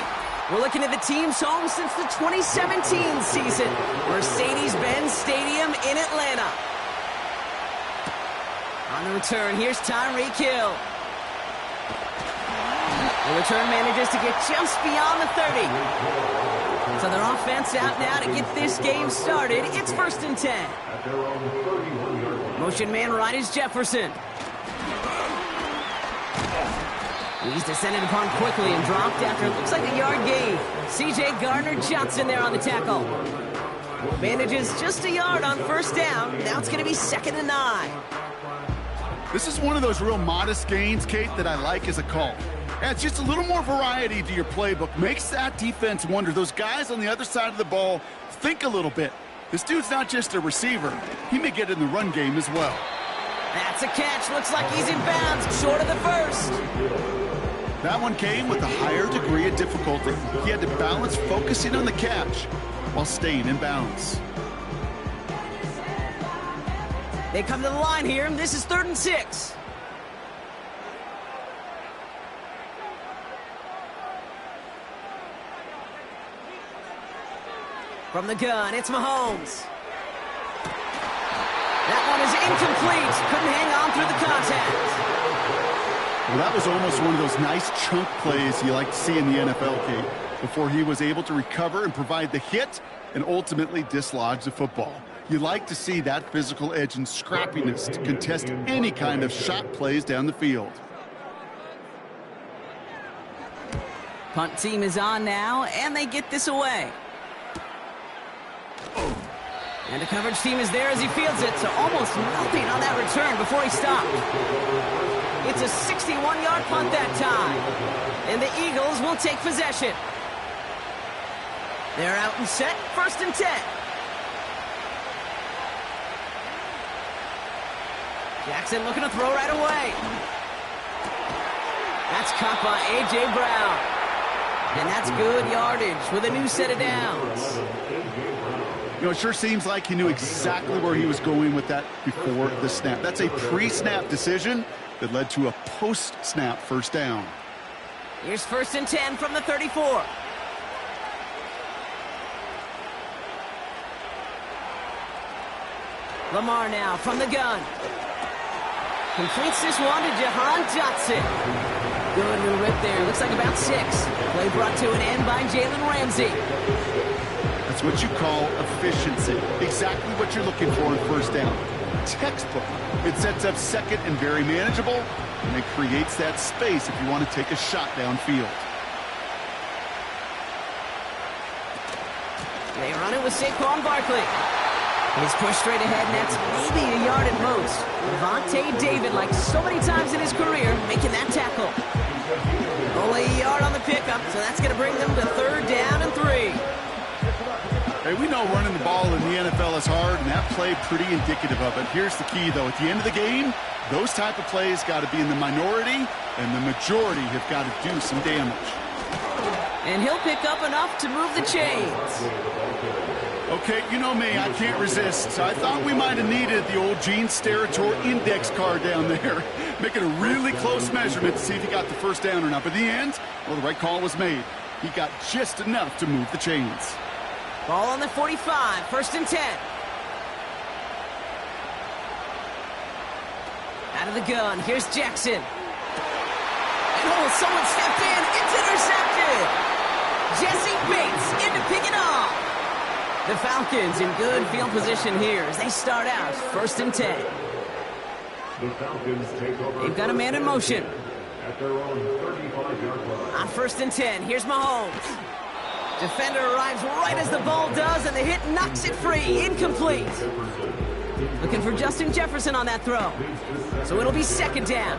We're looking at the team's home since the 2017 season. Mercedes-Benz Stadium in Atlanta. On the return, here's Tyreek Hill. The return manages to get just beyond the 30. So their offense out now to get this game started. It's 1st and 10. Motion man right is Jefferson. He's descended upon quickly and dropped after it looks like a yard gain. C.J. Gardner-Johnson there on the tackle. Manages just a yard on 1st down. Now it's going to be 2nd and 9. This is one of those real modest gains, Kate, that I like as a call. Adds just a little more variety to your playbook. Makes that defense wonder. Those guys on the other side of the ball think a little bit. This dude's not just a receiver. He may get in the run game as well. That's a catch. Looks like he's in bounds. Short of the 1st. That one came with a higher degree of difficulty. He had to balance focusing on the catch while staying in bounds. They come to the line here, and this is 3rd and 6. From the gun, it's Mahomes. That one is incomplete. Couldn't hang on through the contact. Well, that was almost one of those nice chunk plays you like to see in the NFL, Kate, before he was able to recover and provide the hit and ultimately dislodge the football. You like to see that physical edge and scrappiness to contest any kind of shot plays down the field. Punt team is on now, and they get this away. And the coverage team is there as he fields it, so almost nothing on that return before he stopped. It's a 61-yard punt that time. And the Eagles will take possession. They're out and set, 1st and 10. Jackson looking to throw right away. That's caught by A.J. Brown. And that's good yardage with a new set of downs. You know, it sure seems like he knew exactly where he was going with that before the snap. That's a pre-snap decision that led to a post-snap 1st down. Here's 1st and 10 from the 34. Lamar now from the gun. Completes this one to Jahan Johnson. Good new rip there. Looks like about 6. Play brought to an end by Jalen Ramsey. That's what you call efficiency. Exactly what you're looking for in 1st down. Textbook. It sets up 2nd and very manageable, and it creates that space if you want to take a shot downfield. They run it with Saquon Barkley. He's pushed straight ahead, and that's maybe a yard at most. Vontae David, like so many times in his career, making that tackle. Only a yard on the pickup, so that's going to bring them to 3rd down and 3. Hey, we know running the ball in the NFL is hard, and that play pretty indicative of it. Here's the key, though. At the end of the game, those type of plays got to be in the minority, and the majority have got to do some damage. And he'll pick up enough to move the chains. Okay, you know me, I can't resist. I thought we might have needed the old Gene Steratore index card down there, making a really close measurement to see if he got the 1st down or not. But in the end, well, the right call was made. He got just enough to move the chains. Ball on the 45, 1st and 10. Out of the gun, here's Jackson. And oh, someone stepped in, it's intercepted! Jesse Bates in to pick it off. The Falcons in good field position here as they start out 1st and 10. They've got a man in motion. On 1st and 10, here's Mahomes. Defender arrives right as the ball does, and the hit knocks it free. Incomplete. Looking for Justin Jefferson on that throw. So it'll be 2nd down.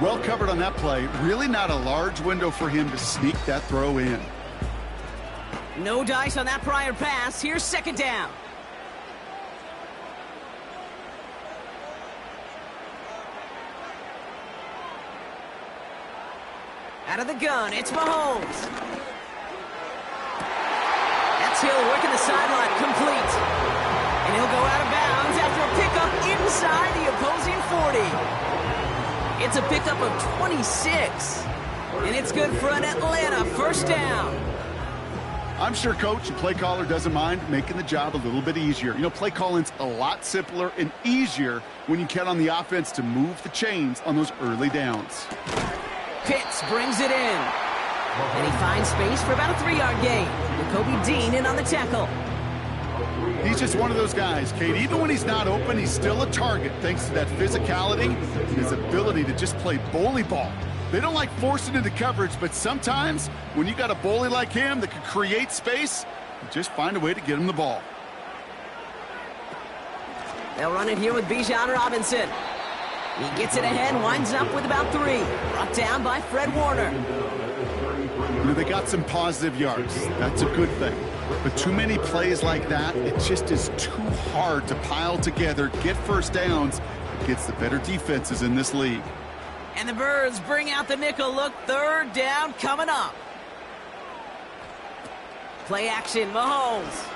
Well covered on that play. Really not a large window for him to sneak that throw in. No dice on that prior pass. Here's 2nd down. Out of the gun, it's Mahomes. It's Hill working the sideline, complete. And he'll go out of bounds after a pickup inside the opposing 40. It's a pickup of 26. And it's good for an Atlanta first down. I'm sure coach and play caller doesn't mind making the job a little bit easier. You know, play calling's a lot simpler and easier when you count on the offense to move the chains on those early downs. Pitts brings it in. And he finds space for about a 3-yard gain. Kobe Dean in on the tackle. He's just one of those guys, Kate. Even when he's not open, he's still a target thanks to that physicality and his ability to just play bully ball. They don't like forcing into coverage, but sometimes when you got a bully like him that can create space, you just find a way to get him the ball. They'll run it here with Bijan Robinson. He gets it ahead, winds up with about 3. Brought down by Fred Warner. You know, they got some positive yards. That's a good thing. But too many plays like that, it just is too hard to pile together, get first downs against the better defenses in this league. And the Birds bring out the nickel look. 3rd down coming up. Play action, Mahomes.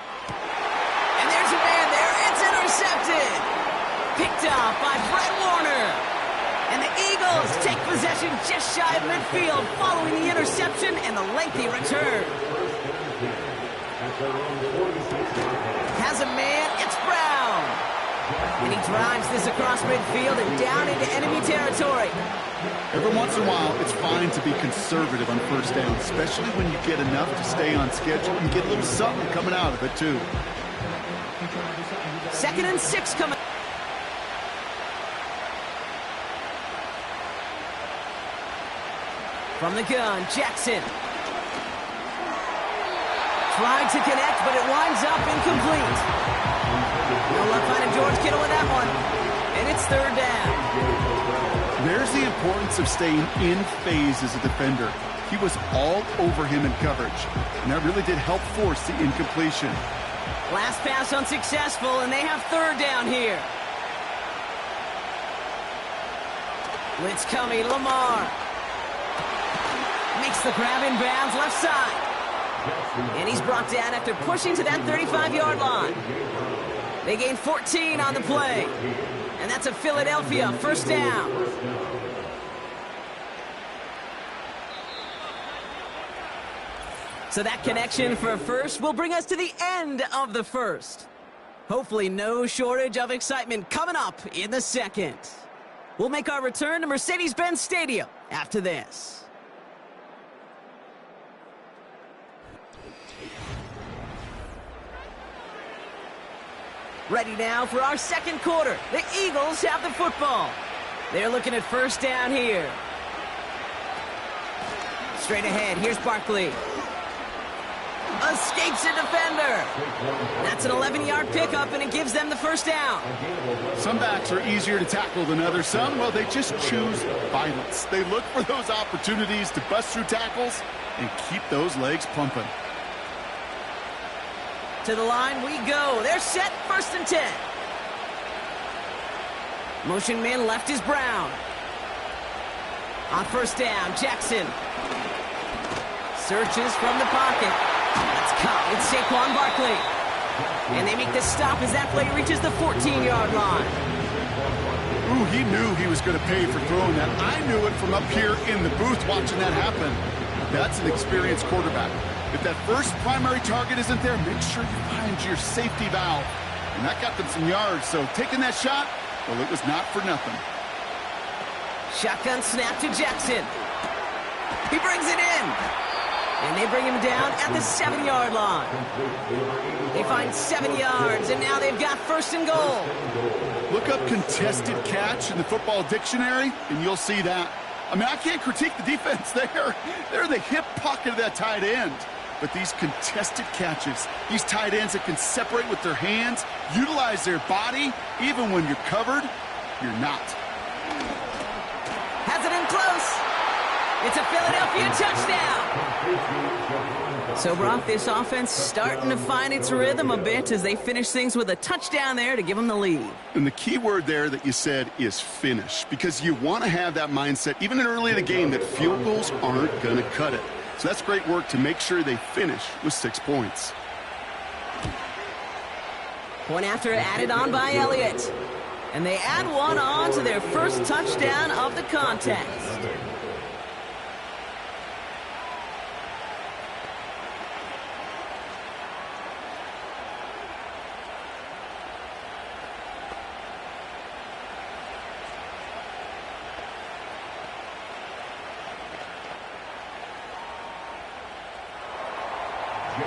And there's a man there. It's intercepted. Picked up by Fred Warner. And the Eagles take possession just shy of midfield following the interception and the lengthy return. Has a man. It's Brown. And he drives this across midfield and down into enemy territory. Every once in a while, it's fine to be conservative on first down, especially when you get enough to stay on schedule and get a little something coming out of it, too. 2nd and 6 coming. From the gun, Jackson. Tried to connect, but it winds up incomplete. No luck finding George Kittle with that one. And it's 3rd down. There's the importance of staying in phase as a defender. He was all over him in coverage, and that really did help force the incompletion. Last pass unsuccessful, and they have 3rd down here. Blitz coming, Lamar. Makes the grab in bounds, left side. And he's brought down after pushing to that 35-yard line. They gain 14 on the play. And that's a Philadelphia first down. So that connection for a first will bring us to the end of the first. Hopefully no shortage of excitement coming up in the second. We'll make our return to Mercedes-Benz Stadium after this. Ready now for our second quarter. The Eagles have the football. They're looking at first down here. Straight ahead, here's Barkley. Escapes a defender. That's an 11-yard pickup, and it gives them the first down. Some backs are easier to tackle than others. Some, well, they just choose violence. They look for those opportunities to bust through tackles and keep those legs pumping. To the line we go. They're set, 1st and 10. Motion man left is Brown. On first down, Jackson. Searches from the pocket. That's caught. It's Saquon Barkley. And they make the stop as that play reaches the 14-yard line. Ooh, he knew he was going to pay for throwing that. I knew it from up here in the booth watching that happen. That's an experienced quarterback. If that first primary target isn't there, make sure you find your safety valve. And that got them some yards, so taking that shot, well, it was not for nothing. Shotgun snap to Jackson. He brings it in. And they bring him down at the 7-yard line. They find 7 yards, and now they've got 1st and goal. Look up contested catch in the football dictionary, and you'll see that. I mean, I can't critique the defense there. They're the hip pocket of that tight end. But these contested catches, these tight ends that can separate with their hands, utilize their body, even when you're covered, you're not. Has it in close. It's a Philadelphia touchdown. So, Brock, this offense starting to find its rhythm a bit as they finish things with a touchdown there to give them the lead. And the key word there that you said is finish, because you want to have that mindset, even early in the game, that field goals aren't going to cut it. So that's great work to make sure they finish with 6 points. Point after added on by Elliott. And they add one on to their first touchdown of the contest.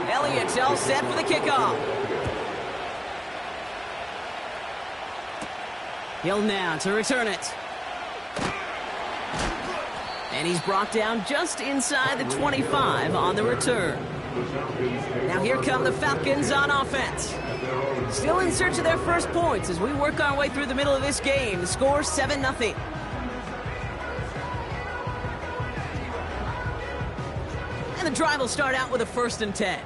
Elliott all set for the kickoff. Hill now to return it. And he's brought down just inside the 25 on the return. Now here come the Falcons on offense. Still in search of their first points as we work our way through the middle of this game. The score 7-0. And the drive will start out with a 1st and 10.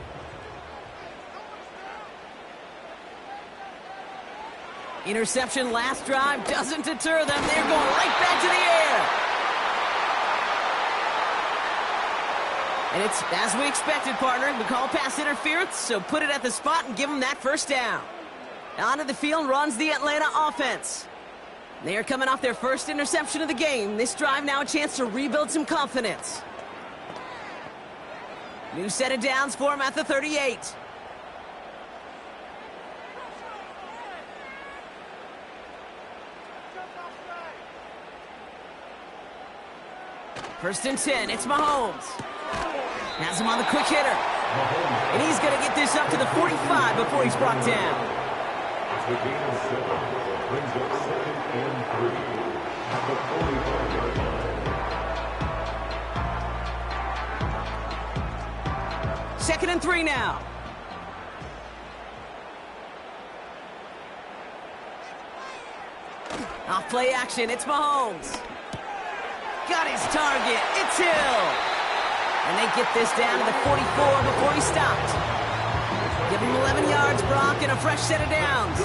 Interception last drive doesn't deter them. They're going right back to the air. And it's as we expected, partner. We call pass interference, so put it at the spot and give them that 1st down. Onto the field runs the Atlanta offense. They are coming off their first interception of the game. This drive now a chance to rebuild some confidence. New set of downs for him at the 38. First and 10, it's Mahomes. Has him on the quick hitter. And he's going to get this up to the 45 before he's brought down. The game is 7. Brings up 2nd and 3 at the 45-yard line. 2nd and 3 now. Off play action, it's Mahomes. Got his target, it's Hill. And they get this down to the 44 before he stopped. Give him 11 yards, Brock, and a fresh set of downs.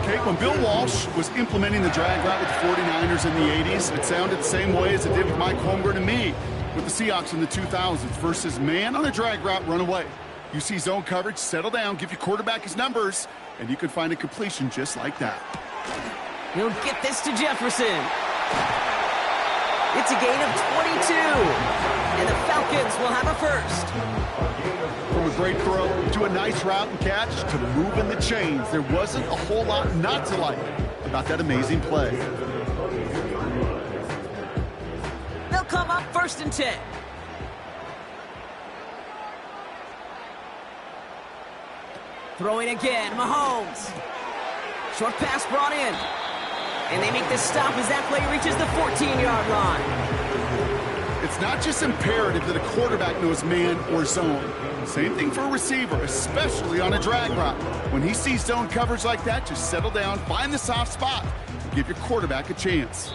Okay, when Bill Walsh was implementing the drag route with the 49ers in the 80s, it sounded the same way as it did with Mike Holmgren and me with the Seahawks in the 2000s versus man on a drag route, run away. You see zone coverage, settle down, give your quarterback his numbers, and you could find a completion just like that. He'll get this to Jefferson. It's a gain of 22, and the Falcons will have a 1st. From a great throw to a nice route and catch to moving the chains, there wasn't a whole lot not to like about that amazing play. They'll come up 1st and 10. Throwing again, Mahomes. Short pass brought in. And they make this stop as that play reaches the 14-yard line. It's not just imperative that a quarterback knows man or zone. Same thing for a receiver, especially on a drag route. When he sees zone coverage like that, just settle down, find the soft spot, and give your quarterback a chance.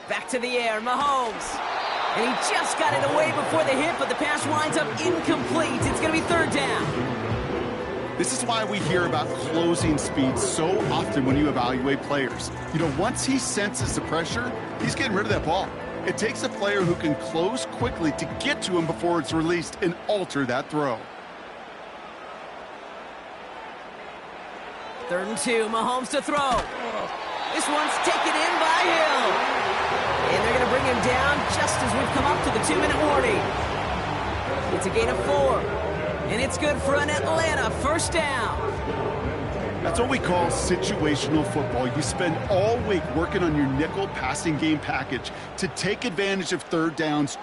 Back to the air, Mahomes. And he just got it away before the hit, but the pass winds up incomplete. It's going to be 3rd down. This is why we hear about closing speed so often when you evaluate players. You know, once he senses the pressure, he's getting rid of that ball. It takes a player who can close quickly to get to him before it's released and alter that throw. 3rd and 2, Mahomes to throw. This one's taken in by Hill. And they're going to bring him down just as we've come up to the 2-minute warning. It's a gain of 4. And it's good for an Atlanta 1st down. That's what we call situational football. You spend all week working on your nickel passing game package to take advantage of 3rd downs.